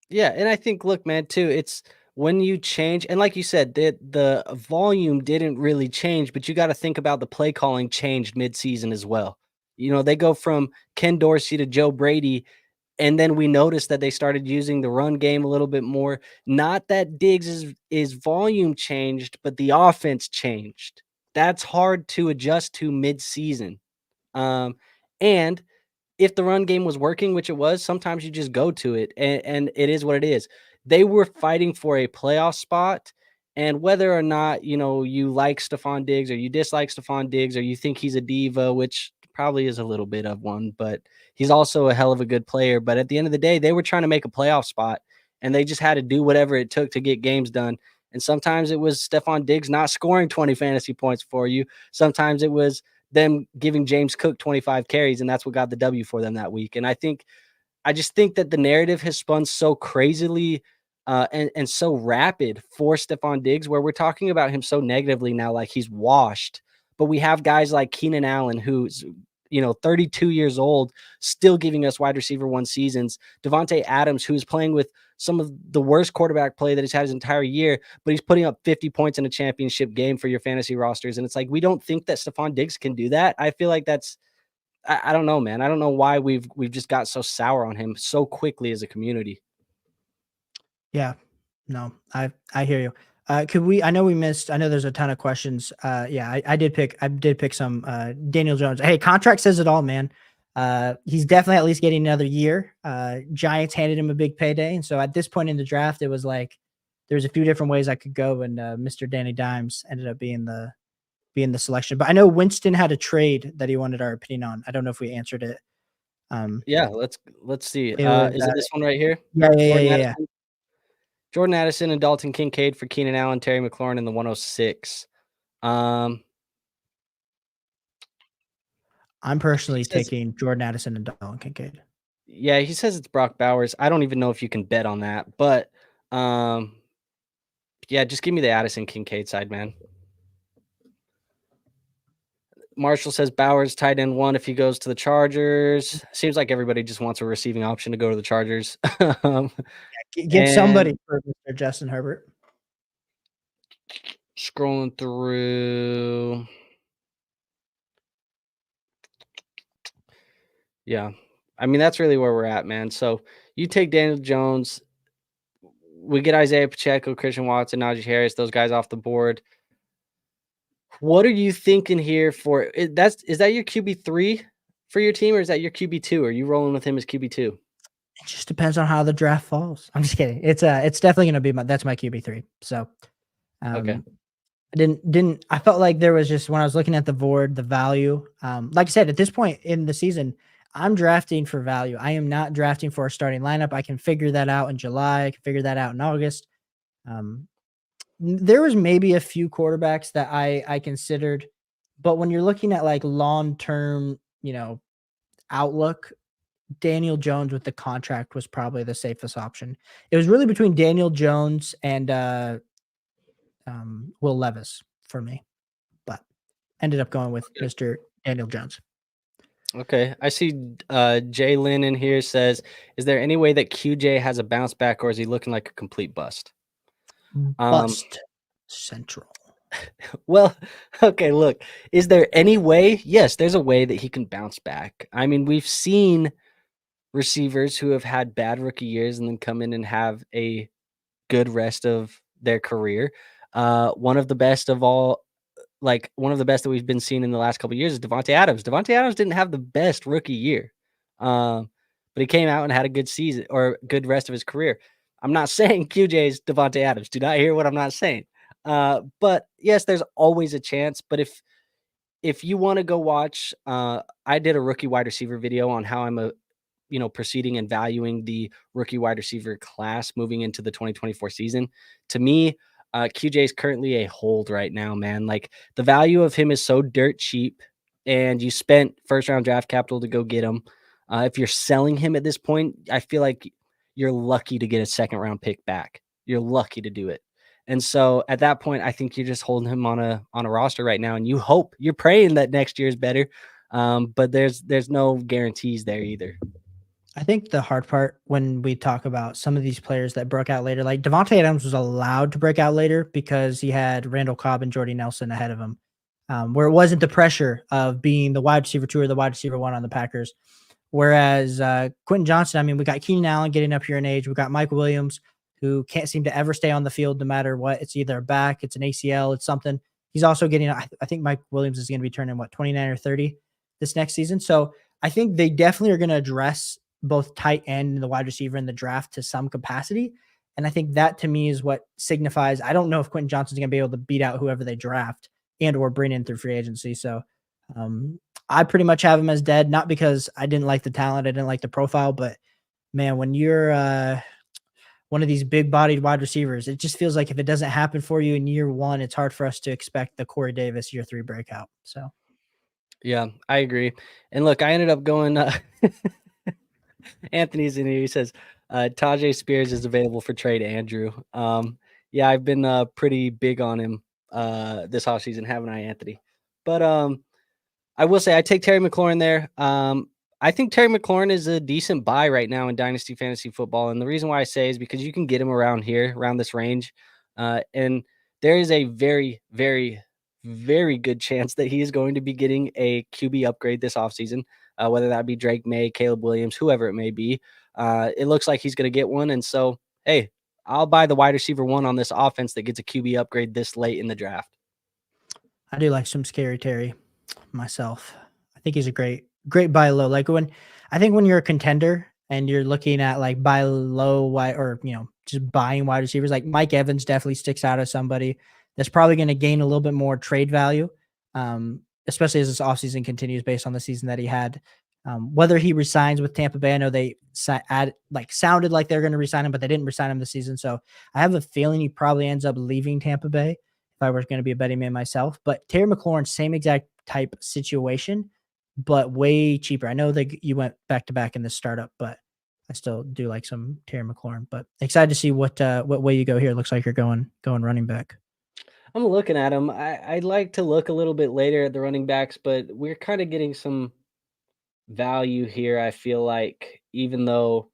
Yeah, and I think, look, man, too, it's when you change, and like you said, the volume didn't really change, but you got to think about the play calling changed midseason as well. They go from Ken Dorsey to Joe Brady, and then we noticed that they started using the run game a little bit more. Not that Diggs is volume changed, but the offense changed. That's hard to adjust to midseason. And if the run game was working, which it was, sometimes you just go to it, and it is what it is. They were fighting for a playoff spot, and whether or not, you like Stephon Diggs or you dislike Stephon Diggs or you think he's a diva, which probably is a little bit of one, but he's also a hell of a good player. But at the end of the day, they were trying to make a playoff spot, and they just had to do whatever it took to get games done. And sometimes it was Stephon Diggs not scoring 20 fantasy points for you. Sometimes it was them giving James Cook 25 carries, and that's what got the W for them that week. And I just think that the narrative has spun so crazily and so rapid for Stephon Diggs, where we're talking about him so negatively now, like he's washed. But we have guys like Keenan Allen, who's 32 years old, still giving us wide receiver 1 seasons. Devontae Adams, who's playing with some of the worst quarterback play that he's had his entire year, but he's putting up 50 points in a championship game for your fantasy rosters. And it's like, we don't think that Stephon Diggs can do that. I feel like I don't know, man. I don't know why we've just got so sour on him so quickly as a community. Yeah. No, I hear you. I know there's a ton of questions. Yeah, I did pick some Daniel Jones. Hey, contract says it all, man. He's definitely at least getting another year. Giants handed him a big payday. And so at this point in the draft, it was like there's a few different ways I could go. And Mr. Danny Dimes ended up being the selection. But I know Winston had a trade that he wanted our opinion on. I don't know if we answered it. Yeah, let's see. It was Is it this one right here? yeah, yeah, yeah, Jordan yeah, yeah. Addison. Jordan Addison and Dalton Kincaid for Keenan Allen, Terry McLaurin in the 106. Um, I'm he personally says, taking Jordan Addison and Dalton Kincaid. yeah, he says it's Brock Bowers. I don't even know if you can bet on that, but yeah, just give me the Addison Kincaid side, man. Marshall says Bowers tight end 1 if he goes to the Chargers. Seems like everybody just wants a receiving option to go to the Chargers. Get And somebody for Mr. Justin Herbert. scrolling through. Yeah. I mean, that's really where we're at, man. So you take Daniel Jones. we get Isaiah Pacheco, Christian Watson, Najee Harris, those guys off the board. What are you thinking here for is that your QB3 for your team, or is that your QB2? Are you rolling with him as QB2? It just depends on how the draft falls. I'm just kidding. It's definitely gonna be that's my QB3. So Okay. I felt like there was just when I was looking at the board, the value. Like I said, at this point in the season, I'm drafting for value. I am not drafting for a starting lineup. I can figure that out in July. I can figure that out in August. Um, there was maybe a few quarterbacks that I considered, but when you're looking at like long term, outlook, Daniel Jones with the contract was probably the safest option. It was really between Daniel Jones and Will Levis for me, but ended up going with Okay. Mr. Daniel Jones. Okay. I see Jay Lynn in here says, is there any way that QJ has a bounce back, or is he looking like a complete bust? Bust Central. Well, okay, look, is there any way? Yes, there's a way that he can bounce back. I mean, we've seen receivers who have had bad rookie years and then come in and have a good rest of their career. One of the best of all, like one of the best that we've been seeing in the last couple of years is Devontae Adams. Devontae Adams didn't have the best rookie year, but he came out and had a good season or good rest of his career. I'm not saying QJ's Devontae Adams. Do not hear what I'm not saying. But yes, there's always a chance. But if you want to go watch, I did a rookie wide receiver video on how I'm proceeding and valuing the rookie wide receiver class moving into the 2024 season. To me, QJ is currently a hold right now, man. Like the value of him is so dirt cheap, and you spent first round draft capital to go get him. If you're selling him at this point, I feel like you're lucky to get a second round pick back. You're lucky to do it. And so at that point, I think you're just holding him on a roster right now, and you're praying that next year is better. But there's no guarantees there either. I think the hard part when we talk about some of these players that broke out later, like Devontae Adams was allowed to break out later because he had Randall Cobb and Jordy Nelson ahead of him, where it wasn't the pressure of being the wide receiver 2 or the wide receiver 1 on the Packers. Whereas Quentin Johnson, I mean, we got Keenan Allen getting up here in age. We got Mike Williams, who can't seem to ever stay on the field no matter what. It's either a back, it's an ACL, it's something. He's also getting, I think Mike Williams is going to be turning, 29 or 30 this next season. So I think they definitely are going to address both tight end and the wide receiver in the draft to some capacity. And I think that to me is what signifies, I don't know if Quentin Johnson's going to be able to beat out whoever they draft and or bring in through free agency. So I pretty much have him as dead, not because I didn't like the talent, I didn't like the profile, but man, when you're one of these big bodied wide receivers, it just feels like if it doesn't happen for you in year 1, it's hard for us to expect the Corey Davis year 3 breakout. So yeah, I agree. And look, I ended up going Anthony's in here. He says, Tajay Spears is available for trade, Andrew. Yeah, I've been pretty big on him this offseason, haven't I, Anthony? But I will say I take Terry McLaurin there. I think Terry McLaurin is a decent buy right now in Dynasty Fantasy Football. And the reason why I say is because you can get him around here, around this range. And there is a very, very, very good chance that he is going to be getting a QB upgrade this offseason, whether that be Drake May, Caleb Williams, whoever it may be. It looks like he's going to get one. And so, hey, I'll buy the wide receiver 1 on this offense that gets a QB upgrade this late in the draft. I do like some Scary Terry myself. I think he's a great buy low. Like when you're a contender and you're looking at like buy low wide or just buying wide receivers, like Mike Evans definitely sticks out as somebody that's probably going to gain a little bit more trade value, especially as this offseason continues based on the season that he had. Whether he resigns with Tampa Bay, I know they sounded like they're going to resign him, but they didn't resign him this season. So I have a feeling he probably ends up leaving Tampa Bay if I was going to be a betting man myself. But Terry McLaurin, same exact type situation, but way cheaper. I know that you went back to back in the startup, but I still do like some Terry McLaurin. But excited to see what way you go here. It looks like you're going running back. I'm looking at him. I'd like to look a little bit later at the running backs, but we're kind of getting some value here. I feel like, even though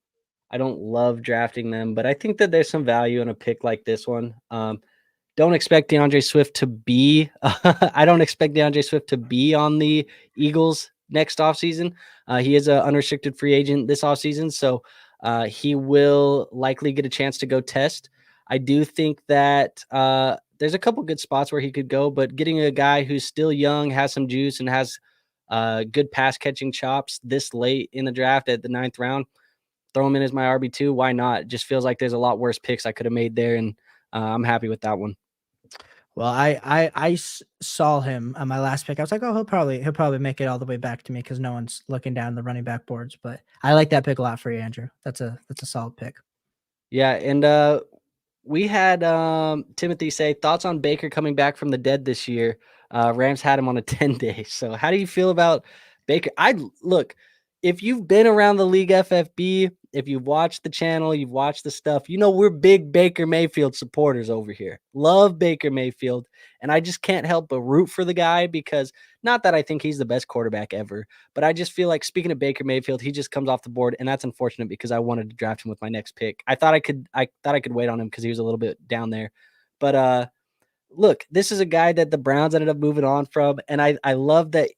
I don't love drafting them, but I think that there's some value in a pick like this one. Don't expect DeAndre Swift to be. I don't expect DeAndre Swift to be on the Eagles next offseason. He is an unrestricted free agent this offseason, so he will likely get a chance to go test. I do think that there's a couple good spots where he could go, but getting a guy who's still young, has some juice, and has good pass catching chops this late in the draft at the 9th round, throw him in as my RB2. Why not? It just feels like there's a lot worse picks I could have made there, and I'm happy with that one. Well, saw him on my last pick. I was like, oh, he'll probably make it all the way back to me because no one's looking down the running back boards. But I like that pick a lot for you, Andrew. That's a solid pick. Yeah, and we had Timothy say thoughts on Baker coming back from the dead this year. Rams had him on a 10-day. So how do you feel about Baker? I look, if you've been around the league FFB, if you've watched the channel, you've watched the stuff, you know we're big Baker Mayfield supporters over here. Love Baker Mayfield, and I just can't help but root for the guy because not that I think he's the best quarterback ever, but I just feel like, speaking of Baker Mayfield, he just comes off the board, and that's unfortunate because I wanted to draft him with my next pick. I thought I could wait on him because he was a little bit down there. But look, this is a guy that the Browns ended up moving on from, and I love that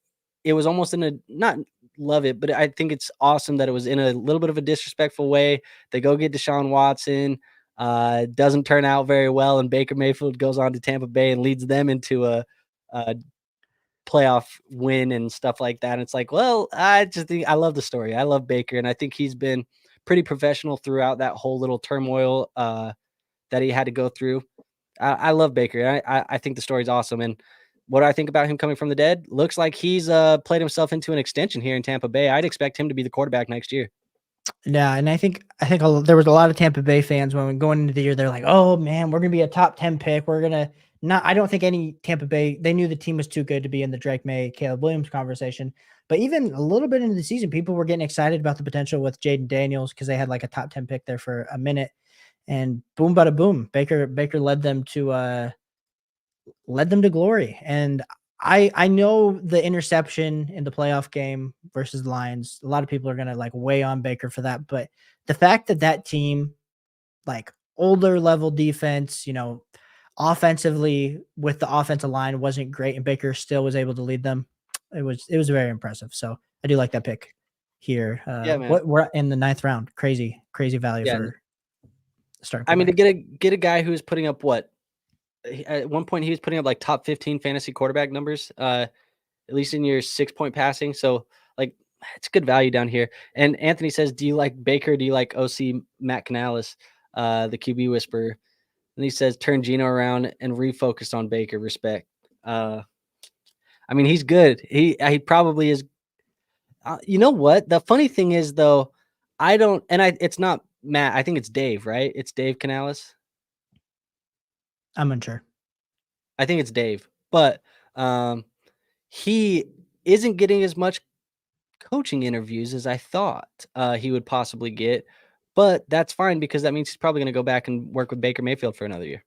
it was almost in a, not love it, but I think it's awesome that it was in a little bit of a disrespectful way. They go get Deshaun Watson, doesn't turn out very well, and Baker Mayfield goes on to Tampa Bay and leads them into a playoff win and stuff like that. And it's like, well, I just think I love the story. I love Baker, and I think he's been pretty professional throughout that whole little turmoil that he had to go through. I love Baker. I think the story's awesome. And what I think about him coming from the dead, looks like he's played himself into an extension here in Tampa Bay. I'd expect him to be the quarterback next year. Yeah, and there was a lot of Tampa Bay fans when going into the year. They're like, "Oh man, we're gonna be a top 10 pick. We're gonna not." I don't think any Tampa Bay, they knew the team was too good to be in the Drake May, Caleb Williams conversation. But even a little bit into the season, people were getting excited about the potential with Jaden Daniels because they had like a top 10 pick there for a minute, and boom, bada boom, Baker led them to glory. And I know the interception in the playoff game versus the Lions, a lot of people are going to like weigh on Baker for that. But the fact that that team, like older level defense, offensively with the offensive line wasn't great and Baker still was able to lead them. It was very impressive. So I do like that pick here. Yeah, man. What we're in the 9th round. Crazy value Yeah. for starting I mean, to quarterback. get a guy who's putting up what, at one point he was putting up like top 15 fantasy quarterback numbers, at least in your 6-point passing. So like, it's good value down here. And Anthony says, do you like Baker? Do you like OC Matt Canales, the QB whisperer? And he says, turn Gino around and refocus on Baker. Respect. I mean, he's good. He probably is. You know what? The funny thing is, though, it's not Matt. I think it's Dave, right? It's Dave Canales. I'm unsure. I think it's Dave, but he isn't getting as much coaching interviews as I thought he would possibly get. But that's fine because that means he's probably going to go back and work with Baker Mayfield for another year.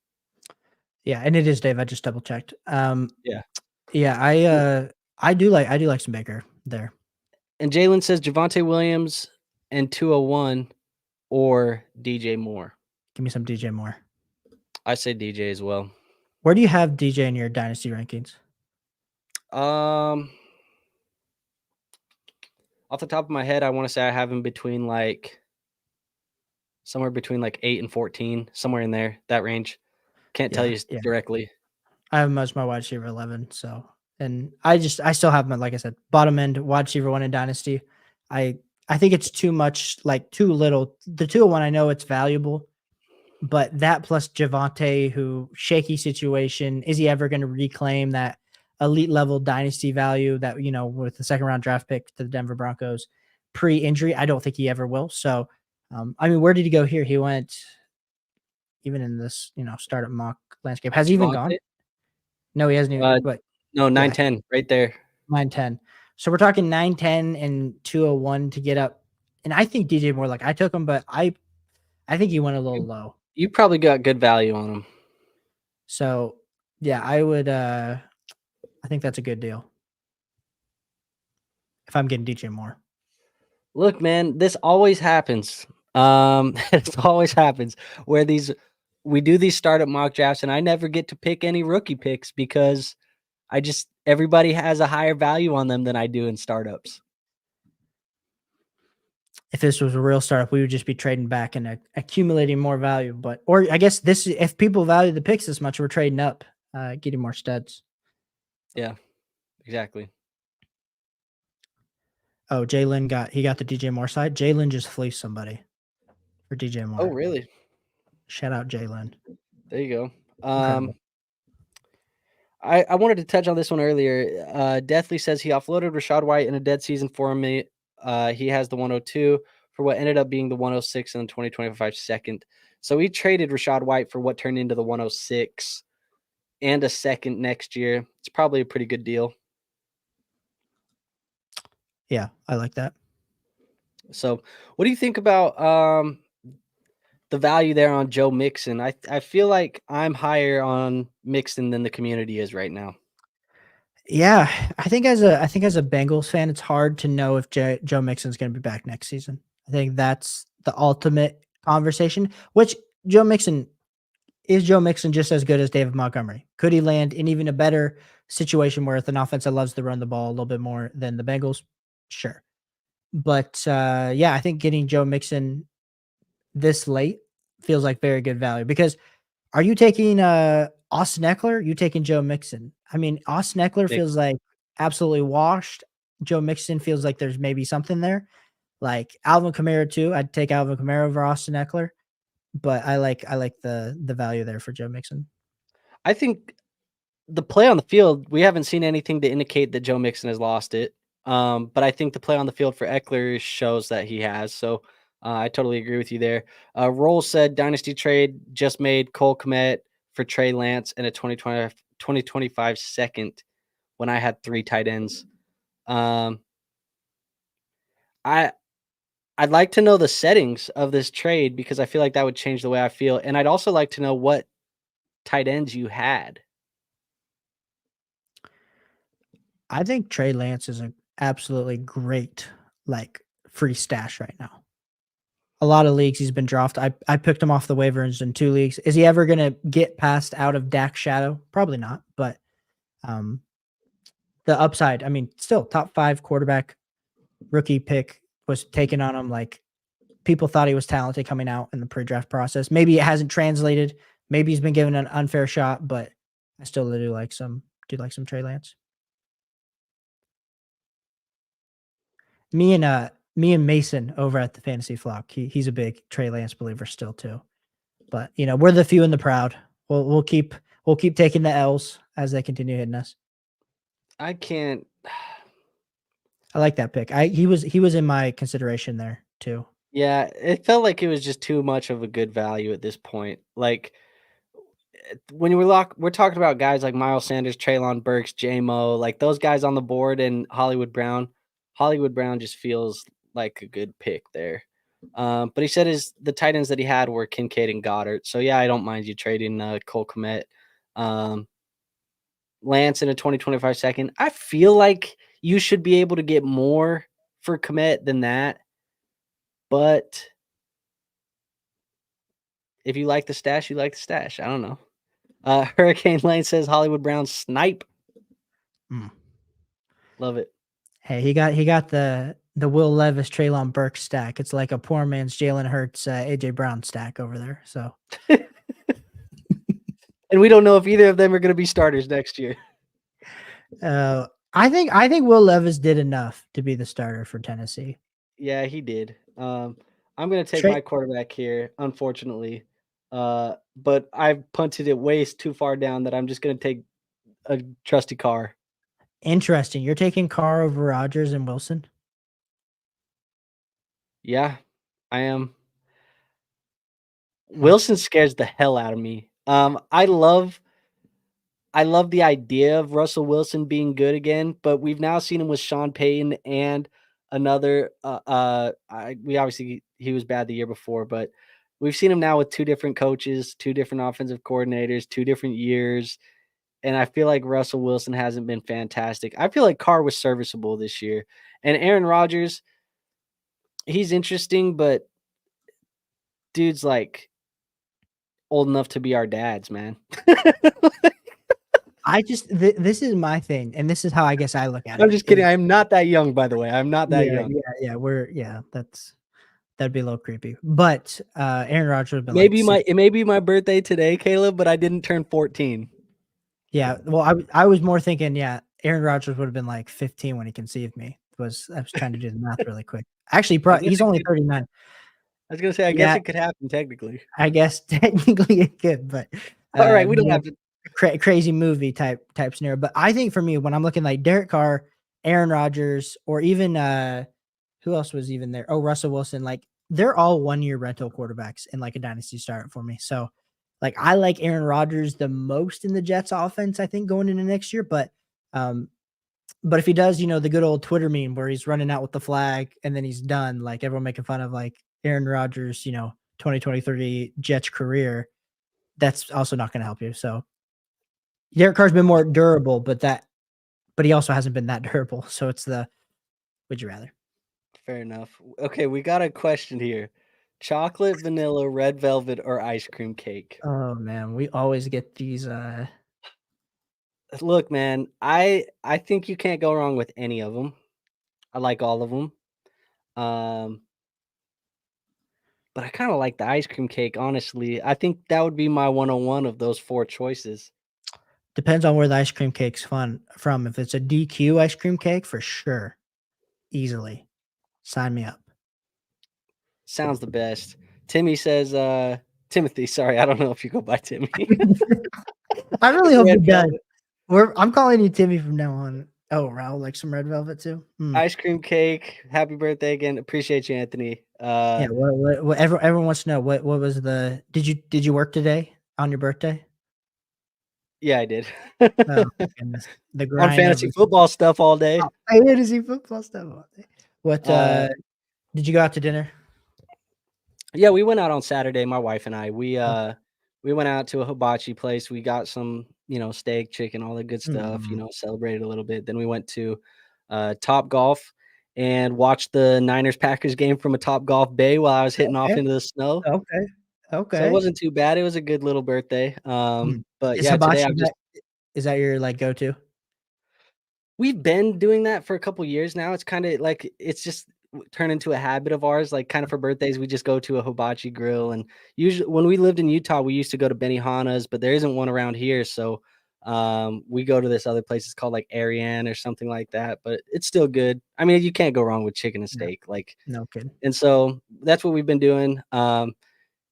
Yeah, and it is Dave. I just double checked. Yeah. Yeah, I do like some Baker there. And Jalen says Javonte Williams and 201 or DJ Moore. Give me some DJ Moore. I say DJ as well. Where do you have DJ in your dynasty rankings? Off the top of my head, I want to say I have him between somewhere between 8 and 14, somewhere in there, that range. Can't tell you directly. I have him as my wide receiver 11. So, and I still have him, like I said, bottom end wide receiver 1 in dynasty. I think it's too much, like too little. The 201, I know it's valuable, but that plus Javonte, who shaky situation, is he ever going to reclaim that elite level dynasty value that, with the 2nd round draft pick to the Denver Broncos pre-injury? I don't think he ever will. So, I mean, where did he go here? He went, even in this, startup mock landscape. Has he even gone? No, he hasn't even. But no, 9-10 right there. 9-10. So we're talking 9-10 and 201 to get up. And I think DJ Moore, I took him, but I think he went a little low. You probably got good value on him. So yeah, I would. I think that's a good deal. If I'm getting DJ Moore. Look, man, this always happens. It always happens where we do these startup mock drafts, and I never get to pick any rookie picks because everybody has a higher value on them than I do in startups. if this was a real startup, we would just be trading back and accumulating more value. But, or I guess if people value the picks this much, we're trading up, getting more studs. Yeah, exactly. Oh, Jalen got the DJ Moore side. Jalen just fleeced somebody for DJ Moore. Oh, really? Shout out Jalen. There you go. Incredible. I wanted to touch on this one earlier. Deathly says he offloaded Rashad White in a dead season for me. He has the 102 for what ended up being the 106 in the 2025 second. So he traded Rashad White for what turned into the 106 and a second next year. It's probably a pretty good deal. Yeah, I like that. So what do you think about the value there on Joe Mixon? I feel like I'm higher on Mixon than the community is right now. Yeah, I think as a Bengals fan, it's hard to know if Joe Mixon's going to be back next season. I think that's the ultimate conversation. Which Joe Mixon just as good as David Montgomery? Could he land in even a better situation where it's an offense that loves to run the ball a little bit more than the Bengals? Sure, but yeah, I think getting Joe Mixon this late feels like very good value because are you taking Austin Eckler? You taking Joe Mixon? I mean, Austin Eckler feels like absolutely washed. Joe Mixon feels like there's maybe something there. Like Alvin Kamara too. I'd take Alvin Kamara over Austin Eckler, but I like the value there for Joe Mixon. I think the play on the field, we haven't seen anything to indicate that Joe Mixon has lost it. But I think the play on the field for Eckler shows that he has. So I totally agree with you there. Roll said Dynasty trade just made Cole Kmet for Trey Lance and a 2025 second when I had 3 tight ends. I'd like to know the settings of this trade because I feel like that would change the way I feel. And I'd also like to know what tight ends you had. I think Trey Lance is an absolutely great like free stash right now. A lot of leagues he's been drafted. I picked him off the waivers in 2 leagues. Is he ever going to get passed out of Dak's shadow? Probably not. But the upside, I mean, still top 5 quarterback rookie pick was taken on him. Like people thought he was talented coming out in the pre-draft process. Maybe it hasn't translated. Maybe he's been given an unfair shot, but I still do like some Trey Lance. Me and Mason over at the Fantasy Flock. He's a big Trey Lance believer still too. But you know, we're the few and the proud. We'll keep taking the L's as they continue hitting us. I can't. I like that pick. He was in my consideration there too. Yeah, it felt like it was just too much of a good value at this point. Like when we're talking about guys like Miles Sanders, Treylon Burks, J-Mo, like those guys on the board, and Hollywood Brown. Hollywood Brown just feels like a good pick there. But he said the tight ends that he had were Kincaid and Goddard. So yeah, I don't mind you trading Cole Kmet, Lance in a 2025 second. I feel like you should be able to get more for Kmet than that. But if you like the stash, you like the stash. I don't know. Hurricane Lane says Hollywood Brown snipe. Love it. Hey, he got the Will Levis, Treylon Burks stack. It's like a poor man's Jalen Hurts, AJ Brown stack over there. So, and we don't know if either of them are going to be starters next year. I think Will Levis did enough to be the starter for Tennessee. Yeah, he did. I'm going to take my quarterback here, unfortunately. But I've punted it way too far down that I'm just going to take a trusty Carr. Interesting. You're taking Carr over Rodgers and Wilson? Yeah, I am. Wilson scares the hell out of me. I love the idea of Russell Wilson being good again, but we've now seen him with Sean Payton and another. We obviously he was bad the year before, but we've seen him now with 2 different coaches, 2 different offensive coordinators, 2 different years. And I feel like Russell Wilson hasn't been fantastic. I feel like Carr was serviceable this year. And Aaron Rodgers, he's interesting, but dude's like old enough to be our dads, man. I just this is my thing, and this is how I guess I look at it. I'm just kidding. I'm not that young, by the way. I'm not that young. Yeah, that's That'd be a little creepy. But Aaron Rodgers would have been like Maybe six. it may be my birthday today, Caleb, but I didn't turn 14. Yeah. Well, I was more thinking, yeah, Aaron Rodgers would have been like 15 when he conceived me. I was trying to do the math really quick. Actually, I guess he's it only could 39. I was gonna say, I guess Yeah, it could happen technically. I guess technically it could, but All right, we don't more have to. crazy movie type scenario. But I think for me, when I'm looking like Derek Carr, Aaron Rodgers, or even who else was even there? Oh, Russell Wilson. Like they're all 1 year rental quarterbacks in like a dynasty start for me. So like I like Aaron Rodgers the most in the Jets offense, I think, going into next year. Um, but if he does, the good old Twitter meme where he's running out with the flag and then he's done, like everyone making fun of like Aaron Rodgers, 2023 Jets career, that's also not going to help you. So Derek Carr's been more durable, but he also hasn't been that durable. So it's would you rather? Fair enough. Okay, we got a question here. Chocolate, vanilla, red velvet, or ice cream cake? Oh man, we always get these. Look, man, I think you can't go wrong with any of them. I like all of them. Um, but I kind of like the ice cream cake, honestly. I think that would be my 101 of those four choices. Depends on where the ice cream cake's fun from. If it's a DQ ice cream cake, for sure, easily, sign me up. Sounds the best. Timmy says, Timothy, sorry, I don't know if you go by Timmy. I really hope Red it does. velvet, I'm calling you Timmy from now on. Oh, Raul, like some red velvet too. ice cream cake. Happy birthday again. Appreciate you, Anthony. Yeah. What everyone wants to know what was the? Did you work today on your birthday? Yeah, I did. Oh my goodness, the On grind fantasy never. football stuff all day. Oh, I hate to see football stuff all day. What Uh, did you go out to dinner? yeah, we went out on Saturday, my wife and I. Oh, We went out to a hibachi place. We got some, steak, chicken, all the good stuff, mm, celebrated a little bit. Then we went to Top Golf and watched the Niners Packers game from a Top Golf bay while I was hitting off okay, into the snow. okay, So it okay. wasn't too bad. It was a good little birthday. But Is yeah, today hibachi I've just is that your like go to? we've been doing that for a couple years now. It's kinda like it's just turned into a habit of ours, like, kinda for birthdays, we just go to a hibachi grill, and usually when we lived in Utah, we used to go to Benihana's, but there isn't one around here, so, we go to this other place, it's called, like, Ariane or something like that, but it's still good. I mean, you can't go wrong with chicken and No, steak, like no kidding. and so that's what we've been doing,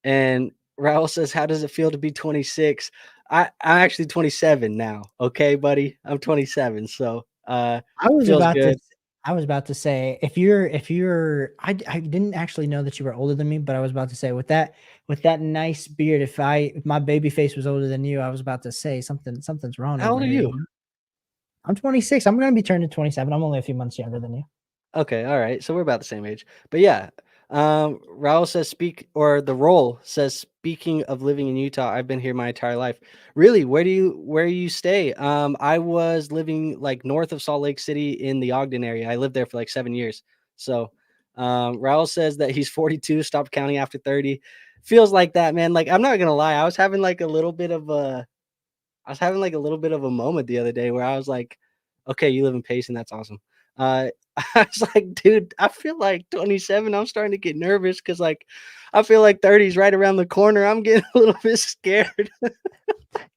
and Raul says, "How does it feel to be 26?" I'm actually 27 now, okay, buddy? I'm 27, so, I was feels about to good. s I was about to say, if you're I didn't actually know that you were older than me, but I was about to say with that nice beard, if my baby face was older than you, I was about to say something's wrong How over old are here, you? I'm 26, I'm gonna be turning 27, I'm only a few months younger than you. Okay, all right. So we're about the same age. But yeah, Raul says the role says speaking of living in Utah, I've been here my entire life. Really? Where do you stay? I was living like north of Salt Lake City in the Ogden area. I lived there for like 7 years. So Raul says that he's 42, stopped counting after 30. Feels like that, man. Like I'm not gonna lie, I was having like a little bit of a moment the other day where I was like, okay, you live in Payson, that's awesome. I was like, dude, I feel like 27. I'm starting to get nervous because like I feel like 30 is right around the corner. I'm getting a little bit scared.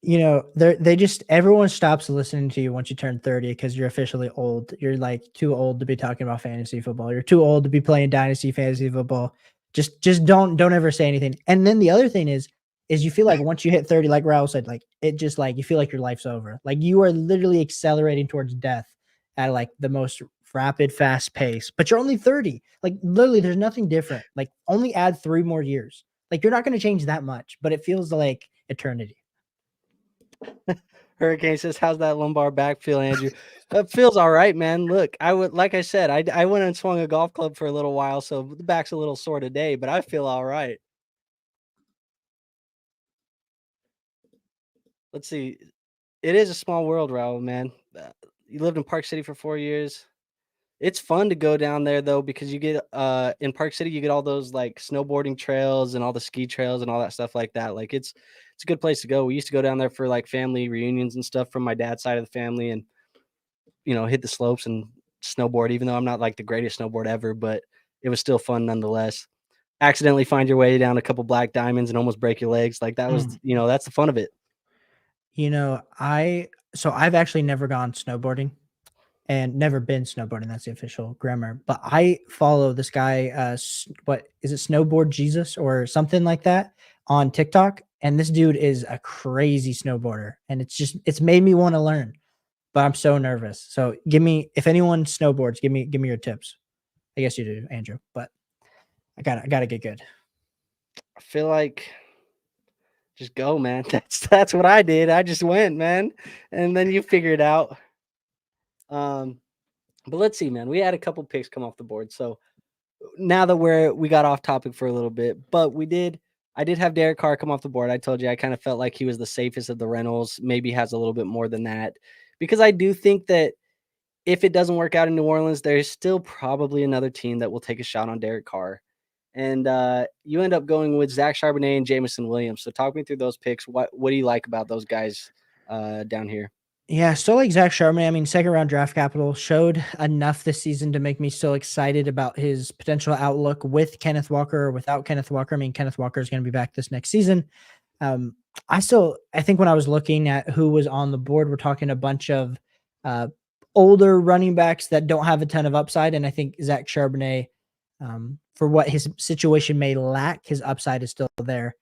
They just everyone stops listening to you once you turn 30 because you're officially old. You're like too old to be talking about fantasy football. You're too old to be playing dynasty fantasy football. Just don't ever say anything. And then the other thing is you feel like once you hit 30, like Raul said, like it just like you feel like your life's over. Like you are literally accelerating towards death at like the most rapid, fast pace. But you're only 30. Like literally, there's nothing different. Like only add 3 more years. Like you're not going to change that much, but it feels like eternity. Hurricane says, how's that lumbar back feel, Andrew? It feels all right, man. Look, like I said, I went and swung a golf club for a little while, so the back's a little sore today, but I feel all right. Let's see. It is a small world, Raul, man. You lived in Park City for 4 years. It's fun to go down there though because you get in Park City you get all those like snowboarding trails and all the ski trails and all that stuff like that. Like it's a good place to go. We used to go down there for like family reunions and stuff from my dad's side of the family and hit the slopes and snowboard even though I'm not like the greatest snowboard ever, but it was still fun nonetheless. accidentally find your way down a couple black diamonds and almost break your legs. Like that was, Mm. that's the fun of it. I've actually never gone snowboarding and never been snowboarding. That's the official grammar. But I follow this guy, what is it, Snowboard Jesus or something like that on TikTok. And this dude is a crazy snowboarder. And it's made me want to learn, but I'm so nervous. So if anyone snowboards, give me your tips. I guess you do, Andrew, but I gotta get good. I feel like just go, man. That's what I did. I just went, man. And then you figure it out. Um, but let's see, man. We had a couple picks come off the board. So now that we got off topic for a little bit, but I did have Derek Carr come off the board. I told you I kind of felt like he was the safest of the rentals, maybe has a little bit more than that. Because I do think that if it doesn't work out in New Orleans, there's still probably another team that will take a shot on Derek Carr. And you end up going with Zach Charbonnet and Jamison Williams. So talk me through those picks. What do you like about those guys down here? Yeah, still like Zach Charbonnet. I mean, second round draft capital showed enough this season to make me still excited about his potential outlook with Kenneth Walker or without Kenneth Walker. I mean, Kenneth Walker is going to be back this next season. I think when I was looking at who was on the board, we're talking a bunch of uh, older running backs that don't have a ton of upside. And I think Zach Charbonnet, for what his situation may lack, his upside is still there.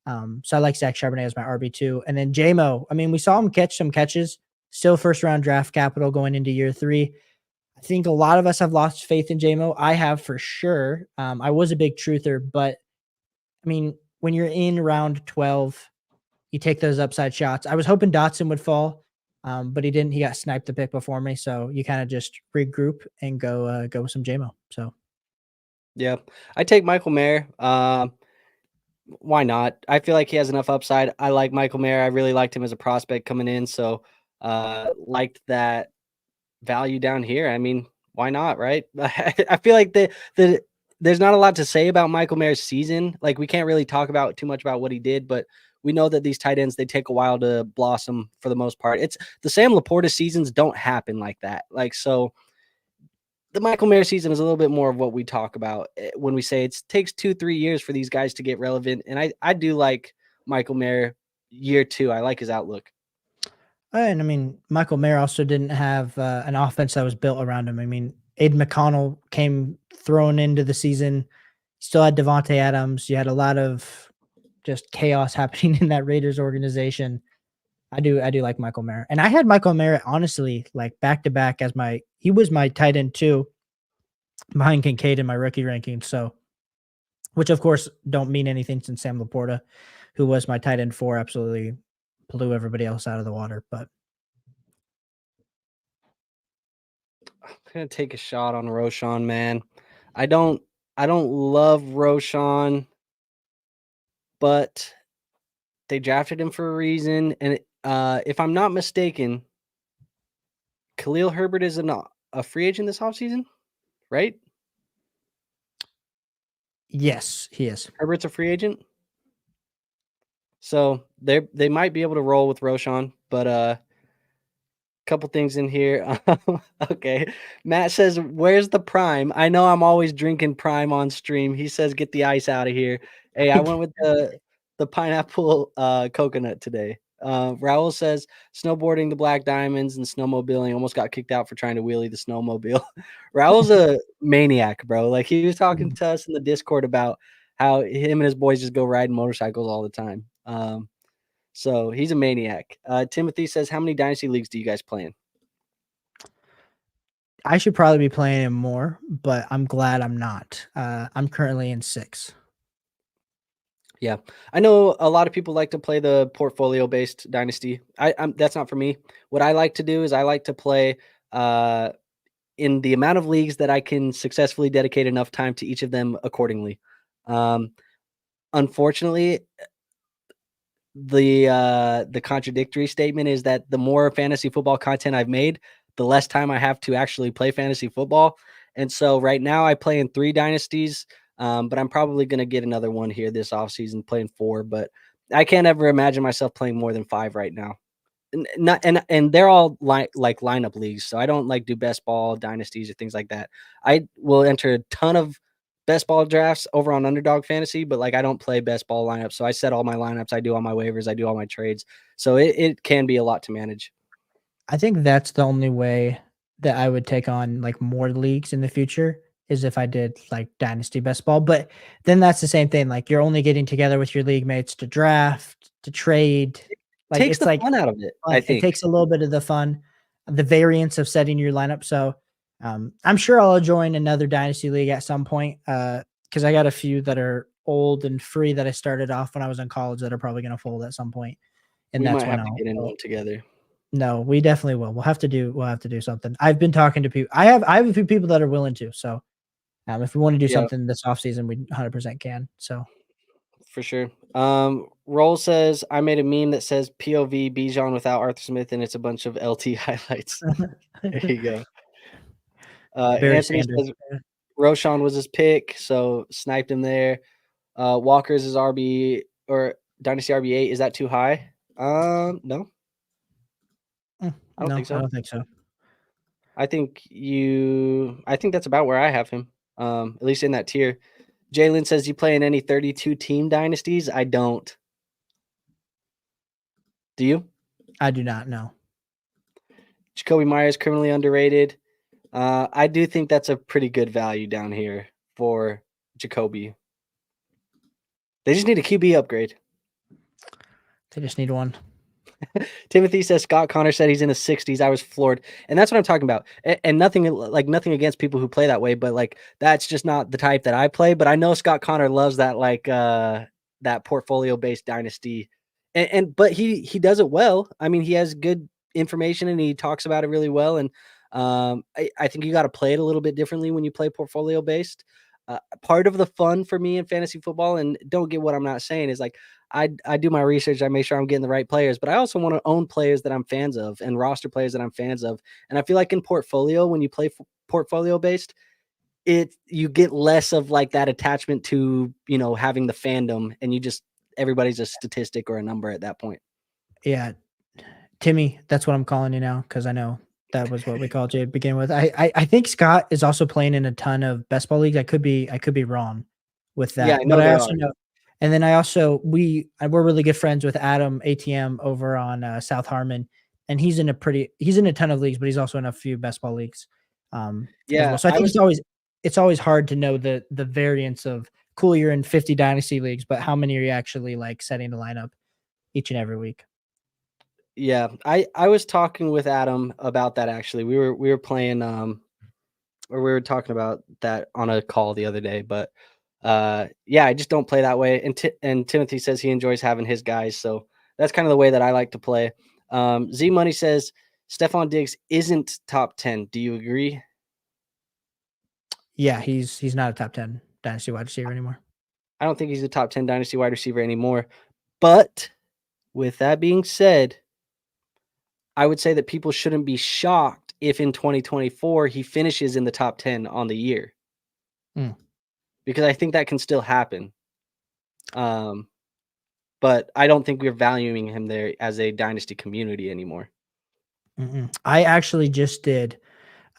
So I like Zach Charbonnet as my RB2. And then JMO, I mean, we saw him catch some catches, still first round draft capital going into year 3. I think a lot of us have lost faith in JMO. I have for sure. I was a big truther, but I mean, when you're in round 12, you take those upside shots. I was hoping Dotson would fall, but he didn't. He got sniped the pick before me, so you kind of just regroup and go with some JMO. So Yeah, I take Michael Mayer. Why not? I feel like he has enough upside. I like Michael Mayer. I really liked him as a prospect coming in, so liked that value down here. I mean, why not, right? I feel like there's not a lot to say about Michael Mayer's season. Like we can't really talk about too much about what he did, but we know that these tight ends, they take a while to blossom for the most part. It's the Sam Laporta seasons don't happen like that. Like so the Michael Mayer season is a little bit more of what we talk about when we say it takes 2-3 years for these guys to get relevant. And I do like Michael Mayer year 2. I like his outlook. and I mean, Michael Mayer also didn't have an offense that was built around him. I mean, Aiden McConnell came thrown into the season. Still had Devontae Adams. You had a lot of just chaos happening in that Raiders organization. I do like Michael Mayer. And I had Michael Mayer honestly like back to back as he was my tight end 2 behind Kincaid in my rookie ranking. So, which of course don't mean anything since Sam Laporta, who was my tight end 4, absolutely blew everybody else out of the water. But I'm gonna take a shot on Roshan, man. I don't love Roshan, but they drafted him for a reason. And if I'm not mistaken, Khalil Herbert is a free agent this offseason, right? yes, he is. Herbert's a free agent. So they might be able to roll with Roshan, but couple things in here. Okay. Matt says, "Where's the prime?" I know I'm always drinking prime on stream. He says, "Get the ice out of here." Hey, I went with the pineapple coconut today. Raul says, "Snowboarding the black diamonds and snowmobiling. Almost got kicked out for trying to wheelie the snowmobile." Raul's a maniac, bro. Like he was talking to us in the Discord about how him and his boys just go riding motorcycles all the time. So he's a maniac. Timothy says, "How many dynasty leagues do you guys play in?" I should probably be playing him more, but I'm glad I'm not. I'm currently in 6. Yeah, I know a lot of people like to play the portfolio-based dynasty. That's not for me. What I like to do is I like to play in the amount of leagues that I can successfully dedicate enough time to each of them accordingly. Um, Unfortunately, the contradictory statement is that the more fantasy football content I've made, the less time I have to actually play fantasy football. And so right now I play in 3 dynasties, but I'm probably going to get another one here this offseason, playing 4. But I can't ever imagine myself playing more than 5 right now. And they're all like lineup leagues, so I don't like do best ball dynasties or things like that. I will enter a ton of best ball drafts over on Underdog Fantasy, but like I don't play best ball lineups. So I set all my lineups. I do all my waivers. I do all my trades. So it can be a lot to manage. I think that's the only way that I would take on like more leagues in the future is if I did like Dynasty Best Ball. But then that's the same thing. Like you're only getting together with your league mates to draft, to trade. Like Takes it's the like fun out of it, I fun. It think. takes a little bit of the fun, the variance of setting your lineup. So I'm sure I'll join another Dynasty league at some point because I got a few that are old and free that I started off when I was in college that are probably going to fold at some point, and We that's might when have to get in one together. no, we definitely will. We'll have to do something. I've been talking to people. I have a few people that are willing to. So if we want to do Yeah, something this offseason, we 100% can. So for sure. Roll says I made a meme that says POV Bijan without Arthur Smith, and it's a bunch of LT highlights. There you go. Barry Anthony Sanders. says Roshan was his pick, so sniped him there. Walker's his RB or Dynasty RB8. Is that too high? No, I don't No, think I so. don't think so. I think that's about where I have him. At least in that tier. Jalen says you play in any 32 team dynasties. I don't. Do you? I do not know. Jacoby Myers criminally underrated. I do think that's a pretty good value down here for Jacoby. They just need a QB upgrade. They just need one. Timothy says Scott Connor said he's in his 60s. I was floored. And that's what I'm talking about. And nothing against people who play that way, but like that's just not the type that I play. But I know Scott Connor loves that that portfolio based dynasty. But he does it well. I mean, he has good information and he talks about it really well. And I think you got to play it a little bit differently when you play portfolio based. Part of the fun for me in fantasy football, and don't get what I'm not saying, is like I do my research. I make sure I'm getting the right players, but I also want to own players that I'm fans of and roster players that I'm fans of. And I feel like in portfolio, when you play portfolio based, you get less of like that attachment to having the fandom, and everybody's a statistic or a number at that point. Yeah, Timmy, that's what I'm calling you now because I know that was what we called you to begin with. I think Scott is also playing in a ton of best ball leagues. I could be wrong with Yeah, that, I but know I there also are. know. And then I also we're really good friends with Adam ATM over on South Harmon, and he's in a ton of leagues, but he's also in a few best ball leagues as well. Yeah, So I think it's always hard to know the variance of cool. You're in 50 dynasty leagues, but how many are you actually like setting a lineup each and every week? yeah. I was talking with Adam about that actually. We were playing or we were talking about that on a call the other day, but yeah, I just don't play that way. And Timothy says he enjoys having his guys, so that's kind of the way that I like to play. Z Money says Stephon Diggs isn't top 10. Do you agree? Yeah, he's not a top 10 dynasty wide receiver anymore. I don't think he's a top 10 dynasty wide receiver anymore. But with that being said, I would say that people shouldn't be shocked if in 2024 he finishes in the top 10 on the year. Mm. Because I think that can still happen. But I don't think we're valuing him there as a dynasty community anymore. I actually just did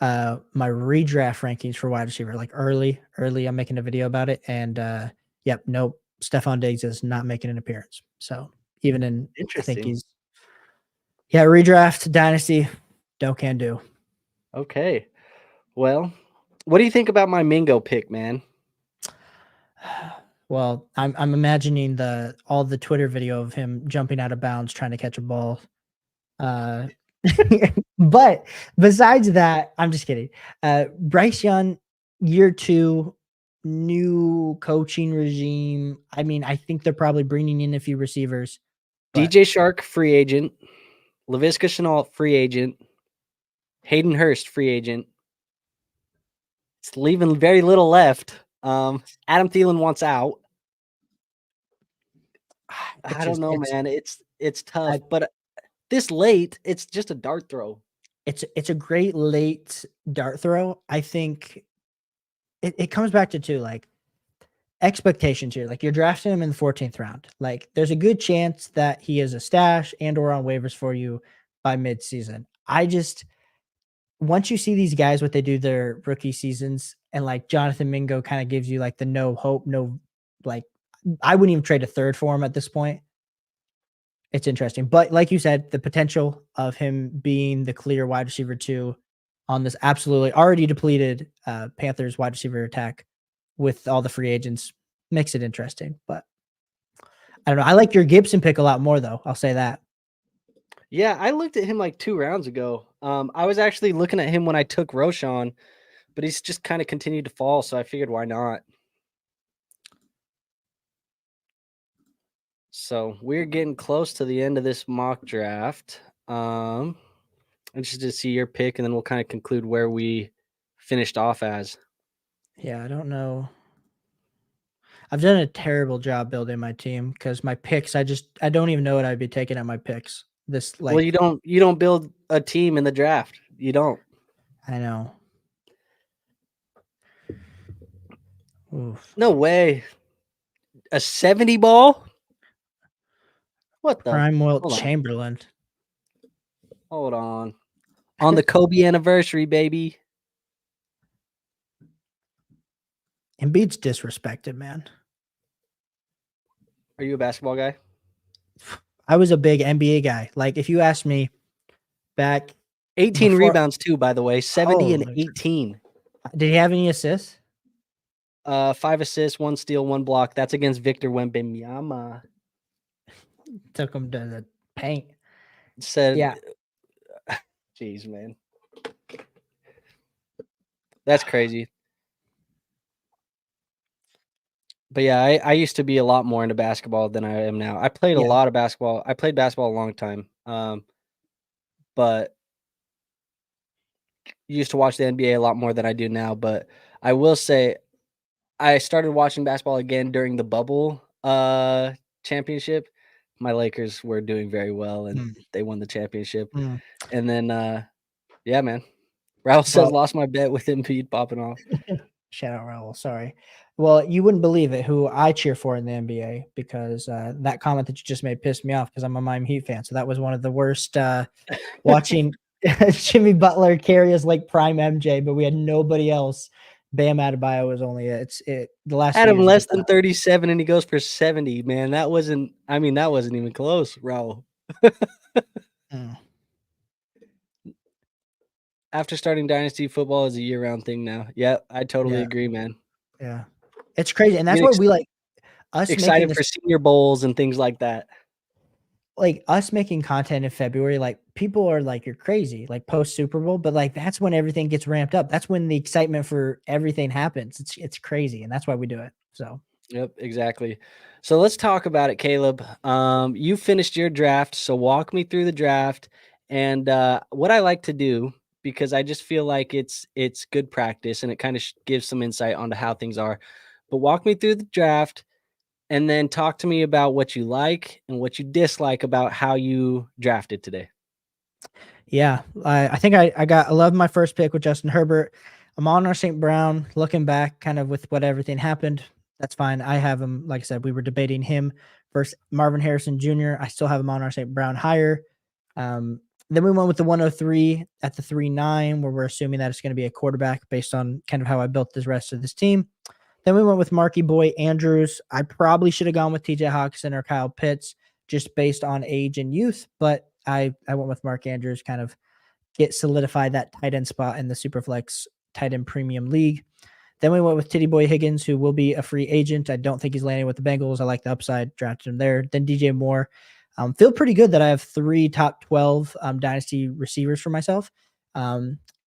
my redraft rankings for wide receiver, like early. I'm making a video about it, and yep, nope. Stephon Diggs is not making an appearance. So even I think Interesting. he's redraft dynasty, can do. Okay. Well, what do you think about my Mingo pick, man? Well, I'm imagining all the Twitter video of him jumping out of bounds trying to catch a ball. Uh, but besides that, I'm just kidding. Bryce Young, year 2, new coaching regime. I mean, I think they're probably bringing in a few receivers. But DJ Shark, free agent. Laviska Shenault, free agent. Hayden Hurst, free agent. It's leaving very little left. Adam Thielen wants out. I don't know, man. It's tough, but this late, it's just a dart throw. It's a great late dart throw. I think it comes back to two, like expectations here. Like you're drafting him in the 14th round. Like there's a good chance that he is a stash and or on waivers for you by mid-season. once you see these guys, what they do their rookie seasons, and like Jonathan Mingo kind of gives you like the no hope, no, like, I wouldn't even trade a third for him at this point. It's interesting. But like you said, the potential of him being the clear wide receiver 2 on this absolutely already depleted Panthers wide receiver attack with all the free agents makes it interesting. But I don't know. I like your Gibson pick a lot more, though. I'll say that. Yeah, I looked at him like 2 rounds ago. I was actually looking at him when I took Roshan, but he's just kind of continued to fall, so I figured why not. So we're getting close to the end of this mock draft. Interested to see your pick, and then we'll kind of conclude where we finished off as. Yeah, I don't know. I've done a terrible job building my team because my picks, I don't even know what I'd be taking at my picks. This Well, you don't build a team in the draft. You don't. I know. Oof. No way. A 70 ball? What the? Prime Wilt Hold on. Chamberlain. Hold on. On the Kobe anniversary, baby. Embiid's disrespected, man. Are you a basketball guy? I was a big NBA guy. Like, if you asked me back 18 before, rebounds too, by the way. 70 and 18. Did he have any assists? 5 assists, 1 steal, 1 block. That's against Victor Wembanyama. Took him to the paint. Said, yeah. Jeez, man. That's crazy. But yeah, I used to be a lot more into basketball than I am now. I played a lot of basketball. I played basketball a long time. But used to watch the NBA a lot more than I do now. But I will say I started watching basketball again during the bubble championship. My Lakers were doing very well and they won the championship. And then yeah, man. Raul says lost my bet with Embiid popping off. Shout out Raul, sorry. Well, you wouldn't believe it who I cheer for in the NBA because that comment that you just made pissed me off because I'm a Miami Heat fan. So that was one of the worst watching Jimmy Butler carry us like prime MJ, but we had nobody else. Bam Adebayo was only the last had him less than 37 and he goes for 70, man. That wasn't even close, Raul. After starting Dynasty, football is a year-round thing now. Yeah, I totally agree, man. Yeah. It's crazy. And that's why we like us excited for senior bowls and things like that. Like us making content in February, like people are like, you're crazy, like post Super Bowl, but like that's when everything gets ramped up. That's when the excitement for everything happens. It's crazy. And that's why we do it. So yep, exactly. So let's talk about it, Caleb. You finished your draft. So walk me through the draft. And what I like to do, because I just feel like it's good practice and it kind of gives some insight onto how things are. But walk me through the draft and then talk to me about what you like and what you dislike about how you drafted today. Yeah, I think I love my first pick with Justin Herbert. Amon-Ra St. Brown, looking back kind of with what everything happened, that's fine. I have him, like I said, we were debating him versus Marvin Harrison Jr. I still have Amon-Ra St. Brown higher. Then we went with the 103 at the 3-9, where we're assuming that it's going to be a quarterback based on kind of how I built the rest of this team. Then we went with Marky Boy Andrews. I probably should have gone with TJ Hawkinson or Kyle Pitts just based on age and youth, but I went with Mark Andrews, kind of solidify that tight end spot in the Superflex tight end premium league. Then we went with Titty Boy Higgins, who will be a free agent. I don't think he's landing with the Bengals. I like the upside, drafted him there. Then DJ Moore. Feel pretty good that I have 3 top 12 dynasty receivers for myself,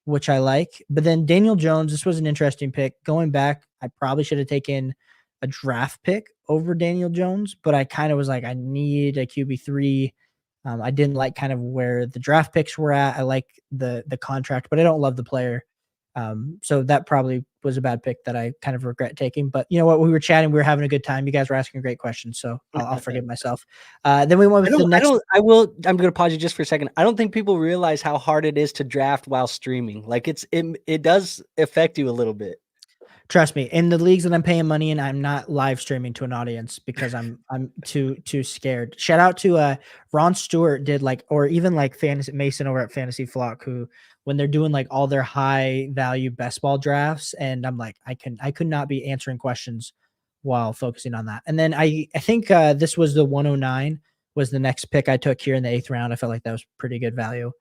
which I like. But then Daniel Jones, this was an interesting pick. Going back, I probably should have taken a draft pick over Daniel Jones, but I kind of was like, I need a QB3. I didn't like kind of where the draft picks were at. I like the contract, but I don't love the player. So that probably was a bad pick that I kind of regret taking. But you know what? We were chatting. We were having a good time. You guys were asking great questions, so I'll forgive myself. Then we went with the next. I'm going to pause you just for a second. I don't think people realize how hard it is to draft while streaming. Like it does affect you a little bit. Trust me, in the leagues that I'm paying money in, I'm not live streaming to an audience because I'm too scared. Shout out to Ron Stewart did like, or even like Fantasy Mason over at Fantasy Flock, who when they're doing like all their high value best ball drafts, and I'm like, I could not be answering questions while focusing on that. And then I think this was the 109 was the next pick I took here in the 8th round. I felt like that was pretty good value.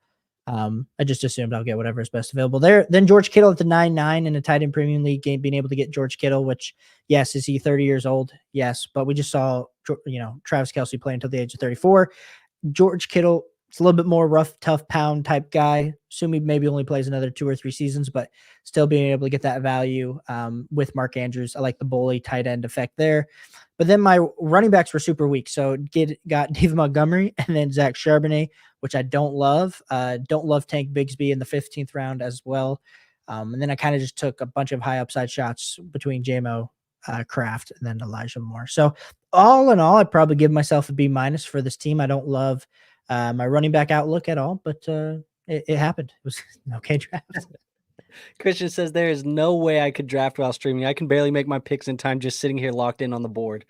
I just assumed I'll get whatever is best available there. Then George Kittle at the 9-9 in a tight end premium league game, being able to get George Kittle, which, yes, is he 30 years old? Yes, but we just saw, Travis Kelce play until the age of 34. George Kittle, it's a little bit more rough, tough pound type guy. Assume he maybe only plays another 2 or 3 seasons, but still being able to get that value with Mark Andrews. I like the bully tight end effect there. But then my running backs were super weak. So got David Montgomery and then Zach Charbonnet, which I don't love. Don't love Tank Bigsby in the 15th round as well. And then I kind of just took a bunch of high upside shots between JMO, Kraft, and then Elijah Moore. So all in all, I'd probably give myself a B- for this team. I don't love my running back outlook at all, but it happened. It was an okay draft. Christian says there is no way I could draft while streaming. I can barely make my picks in time just sitting here locked in on the board.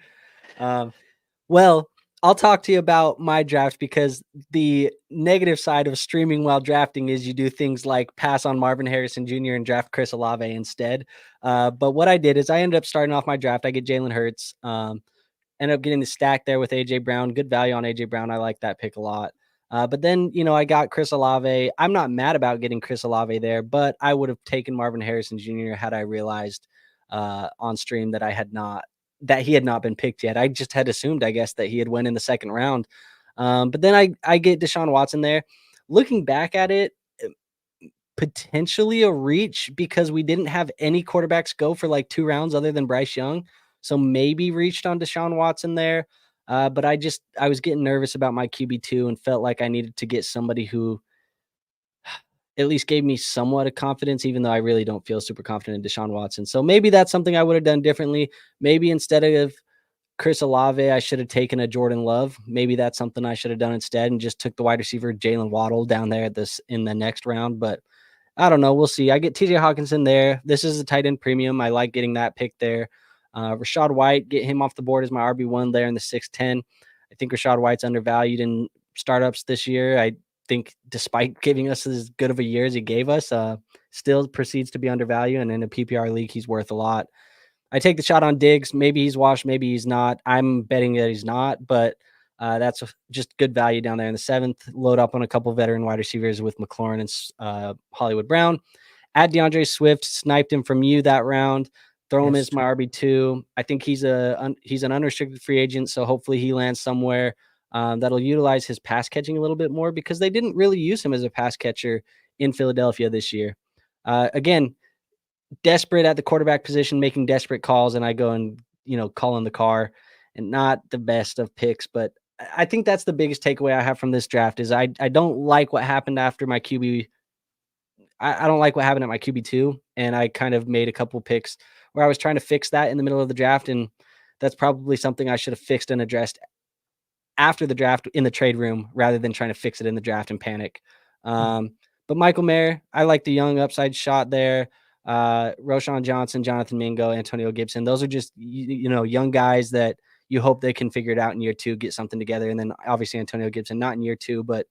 Well, I'll talk to you about my draft because the negative side of streaming while drafting is you do things like pass on Marvin Harrison Jr. and draft Chris Olave instead. But what I did is I ended up starting off my draft. I get Jalen Hurts. Ended up getting the stack there with AJ Brown. Good value on AJ Brown. I like that pick a lot. But then, I got Chris Olave. I'm not mad about getting Chris Olave there, but I would have taken Marvin Harrison Jr. had I realized on stream that he had not been picked yet. I just had assumed, I guess, that he had went in the second round. But then I get Deshaun Watson there. Looking back at it, potentially a reach because we didn't have any quarterbacks go for like 2 rounds other than Bryce Young. So maybe reached on Deshaun Watson there. But I was getting nervous about my QB2 and felt like I needed to get somebody who at least gave me somewhat of confidence, even though I really don't feel super confident in Deshaun Watson. So maybe that's something I would have done differently. Maybe instead of Chris Olave, I should have taken a Jordan Love. Maybe that's something I should have done instead and just took the wide receiver Jalen Waddle down there in the next round. But I don't know. We'll see. I get TJ Hawkinson there. This is a tight end premium. I like getting that pick there. Rachaad White, get him off the board as my RB1 there in the 6'10". I think Rachaad White's undervalued in startups this year. I think despite giving us as good of a year as he gave us, still proceeds to be undervalued. And in a PPR league, he's worth a lot. I take the shot on Diggs. Maybe he's washed. Maybe he's not. I'm betting that he's not, but that's just good value down there in the 7th. Load up on a couple veteran wide receivers with McLaurin and Hollywood Brown. Add DeAndre Swift. Sniped him from you that round. Throw him as my RB2. I think he's an unrestricted free agent, so hopefully he lands somewhere that'll utilize his pass catching a little bit more because they didn't really use him as a pass catcher in Philadelphia this year. Again, desperate at the quarterback position, making desperate calls, and I go and call in the car, and not the best of picks. But I think that's the biggest takeaway I have from this draft is I don't like what happened after my QB. I don't like what happened at my QB2, and I kind of made a couple picks where I was trying to fix that in the middle of the draft, and that's probably something I should have fixed and addressed after the draft in the trade room rather than trying to fix it in the draft and panic. But Michael Mayer, I like the young upside shot there. Roshan Johnson, Jonathan Mingo, Antonio Gibson. Those are just, young guys that you hope they can figure it out in year 2, get something together. And then obviously Antonio Gibson, not in year 2, but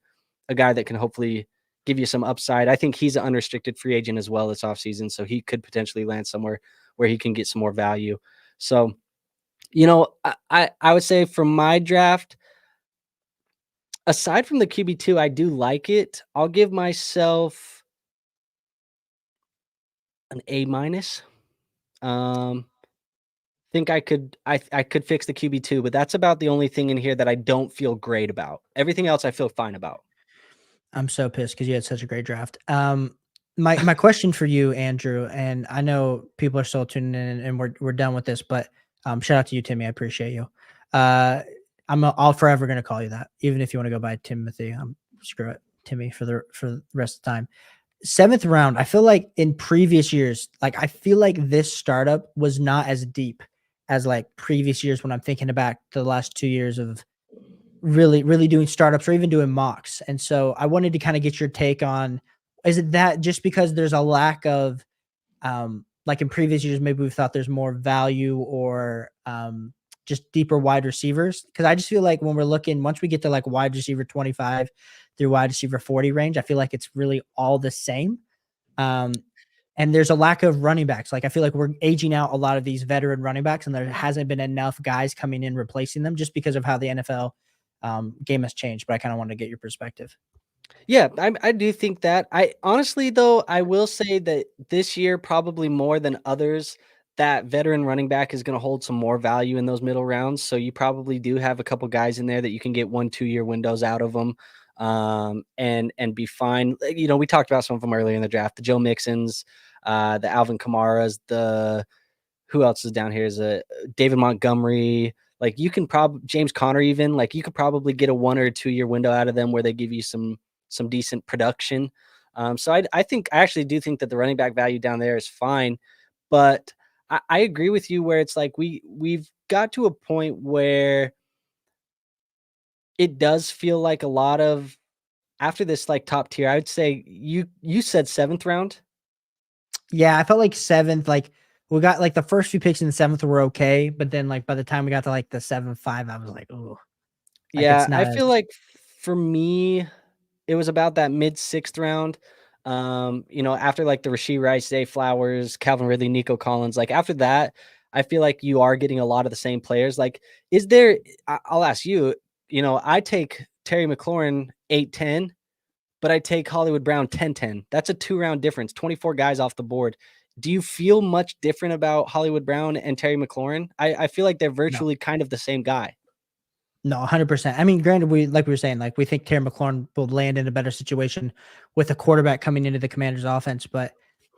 a guy that can hopefully give you some upside. I think he's an unrestricted free agent as well this offseason. So he could potentially land somewhere where he can get some more value. So, I would say from my draft, aside from the QB2, I do like it. I'll give myself an A-. Think I could fix the QB2, but that's about the only thing in here that I don't feel great about. Everything else I feel fine about. I'm so pissed because you had such a great draft. My question for you, Andrew, and I know people are still tuning in and we're done with this, but shout out to you, Timmy. I appreciate you. I'll forever gonna call you that, even if you want to go by Timothy. Screw it, Timmy, for the rest of the time. 7th round, I feel like in previous years, like I feel like this startup was not as deep as like previous years when I'm thinking back to the last 2 years of really, really doing startups or even doing mocks. And so I wanted to kind of get your take on, is it that just because there's a lack of like in previous years, maybe we thought there's more value or just deeper wide receivers. Because I just feel like when we're looking, once we get to like wide receiver 25 through wide receiver 40 range, I feel like it's really all the same. Um, and there's a lack of running backs. Like I feel like we're aging out a lot of these veteran running backs, and there hasn't been enough guys coming in replacing them just because of how the NFL game has changed. But I kind of wanted to get your perspective. Yeah, I do think that. I honestly, though, I will say that this year, probably more than others, that veteran running back is going to hold some more value in those middle rounds. So you probably do have a couple guys in there that you can get 1-2 year windows out of them, and be fine. You know, we talked about some of them earlier in the draft: the Joe Mixons, the Alvin Kamara's, the who else is down here? Is a David Montgomery. Like you can probably James Conner even like you could probably get a 1 or 2 year window out of them where they give you some decent production. So I think I actually do think that the running back value down there is fine, but I agree with you where it's like we've got to a point where it does feel like a lot of after this like top tier. I would say you said seventh round. Yeah, I felt like seventh, like we got like the first few picks in the seventh were okay, but then like by the time we got to like the 7-5, I was like, oh, like it's Yeah, I not as feel like for me, it was about that mid sixth round. You know, after like the Rashee Rice, Zay Flowers, Calvin Ridley, Nico Collins, like after that, I feel like you are getting a lot of the same players. Like, is there, I'll ask you, you know, I take Terry McLaurin 8-10, but I take Hollywood Brown 10-10. That's a 2 round difference, 24 guys off the board. Do you feel much different about Hollywood Brown and Terry McLaurin? I feel like they're no. virtually kind of the same guy. No, 100%. I mean, granted, we were saying, like we think Terry McLaurin will land in a better situation with a quarterback coming into the Commanders' offense. But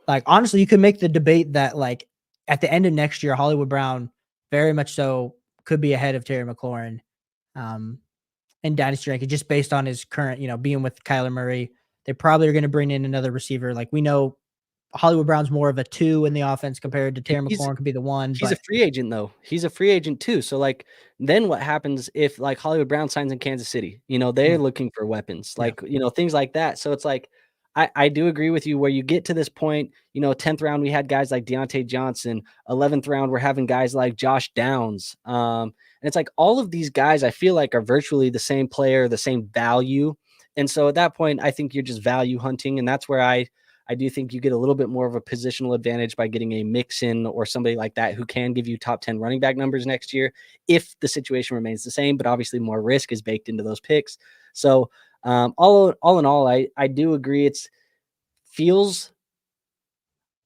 like honestly, you could make the debate that like at the end of next year, Hollywood Brown very much so could be ahead of Terry McLaurin um, in dynasty ranking, just based on his current, being with Kyler Murray. They probably are going to bring in another receiver. Like we know Hollywood Brown's more of a 2 in the offense compared to And Terry McLaurin could be the 1, he's a but free agent though. He's a free agent too. So like then what happens if like Hollywood Brown signs in Kansas City? You know, they're mm, looking for weapons, yeah. like, you know, things like that. So it's like I do agree with you where you get to this point, you know, 10th round, we had guys like Deontay Johnson, 11th round, we're having guys like Josh Downs. And it's like all of these guys I feel like are virtually the same player, the same value. And so at that point, I think you're just value hunting. And that's where I do think you get a little bit more of a positional advantage by getting a Mixon or somebody like that who can give you top 10 running back numbers next year if the situation remains the same, but obviously more risk is baked into those picks. So all in all, I do agree. It's feels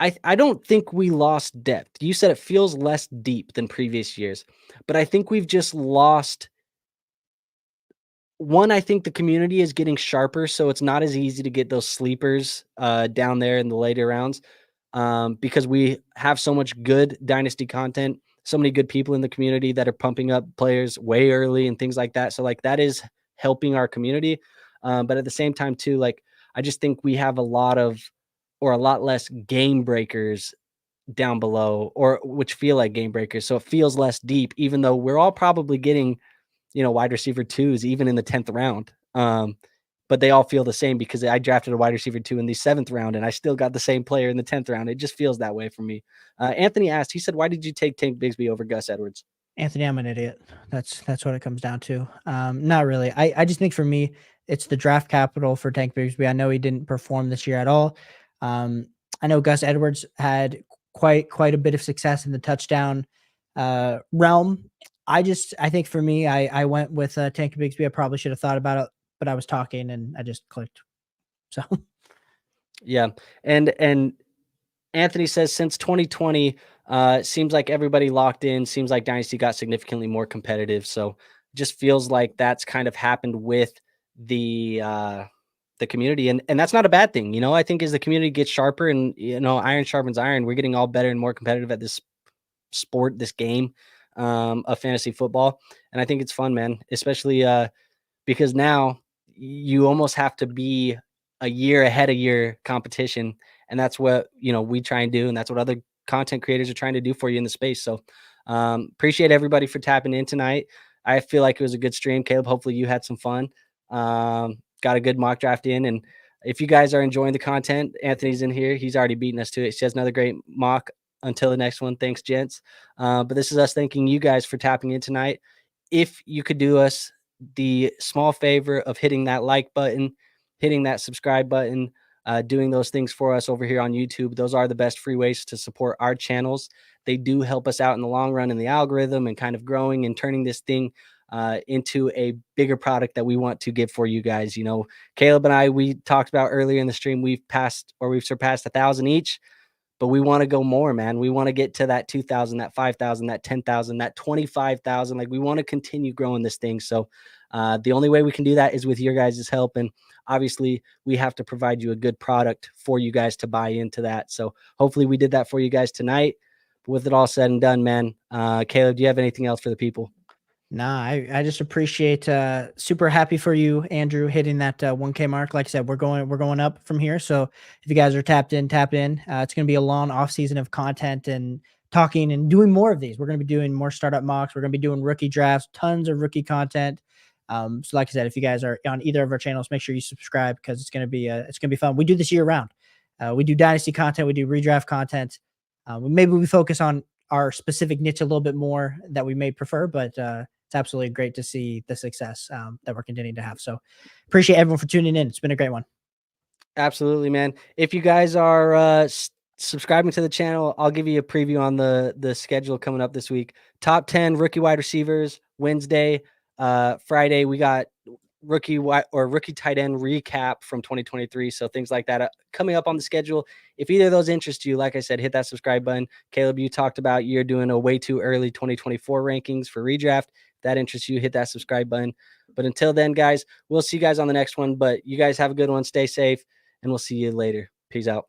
I don't think we lost depth. You said it feels less deep than previous years, but I think we've just lost one. I think the community is getting sharper, so it's not as easy to get those sleepers down there in the later rounds. Because we have so much good dynasty content, so many good people in the community that are pumping up players way early and things like that. So like that is helping our community. But at the same time too, like I just think we have a lot of or a lot less game breakers down below or which feel like game breakers. So it feels less deep, even though we're all probably getting, you know, wide receiver twos, even in the 10th round. But they all feel the same because I drafted a wide receiver 2 in the 7th round and I still got the same player in the 10th round. It just feels that way for me. Anthony asked, he said, why did you take Tank Bigsby over Gus Edwards? Anthony, I'm an idiot. That's what it comes down to. Not really. I just think for me, it's the draft capital for Tank Bigsby. I know he didn't perform this year at all. Um, I know Gus Edwards had quite a bit of success in the touchdown realm. I think for me, I went with Tank Bigsby. I probably should have thought about it, but I was talking and I just clicked. So Yeah. And Anthony says since 2020, it seems like everybody locked in, seems like Dynasty got significantly more competitive. So just feels like that's kind of happened with the community. And that's not a bad thing. You know, I think as the community gets sharper and, you know, iron sharpens iron, we're getting all better and more competitive at this sport, this game of fantasy football. And I think it's fun, man, especially because now you almost have to be a year ahead of your competition. And that's what, you know, we try and do. And that's what other content creators are trying to do for you in the space. So appreciate everybody for tapping in tonight. I feel like it was a good stream. Caleb, hopefully you had some fun. Got a good mock draft in. And if you guys are enjoying the content, Anthony's in here. He's already beaten us to it. He has another great mock until the next one, thanks, gents. But this is us thanking you guys for tapping in tonight. If you could do us the small favor of hitting that like button, hitting that subscribe button, doing those things for us over here on YouTube, those are the best free ways to support our channels. They do help us out in the long run in the algorithm and kind of growing and turning this thing into a bigger product that we want to give for you guys. You know, Caleb and I, we talked about earlier in the stream, we've surpassed 1,000 each, but we want to go more, man. We want to get to that 2,000, that 5,000, that 10,000, that 25,000. Like, we want to continue growing this thing. So the only way we can do that is with your guys' help. And obviously we have to provide you a good product for you guys to buy into that. So hopefully we did that for you guys tonight. But with it all said and done, man, Caleb, do you have anything else for the people? Nah, I just appreciate, super happy for you, Andrew, hitting that 1K mark. Like I said, we're going up from here. So if you guys are tapped in, tap in. It's going to be a long off season of content and talking and doing more of these. We're going to be doing more startup mocks. We're going to be doing rookie drafts, tons of rookie content. So like I said, if you guys are on either of our channels, make sure you subscribe because it's going to be fun. We do this year round. We do Dynasty content. We do redraft content. Maybe we focus on our specific niche a little bit more that we may prefer, but it's absolutely great to see the success that we're continuing to have. So appreciate everyone for tuning in. It's been a great one. Absolutely, man. If you guys are subscribing to the channel, I'll give you a preview on the schedule coming up this week. Top 10 rookie wide receivers Wednesday. Friday we got rookie tight end recap from 2023. So things like that coming up on the schedule. If either of those interest you, like I said, hit that subscribe button. Caleb, you talked about you're doing a way too early 2024 rankings for redraft. If that interests you, hit that subscribe button. But until then, guys, we'll see you guys on the next one. But you guys have a good one. Stay safe, and we'll see you later. Peace out.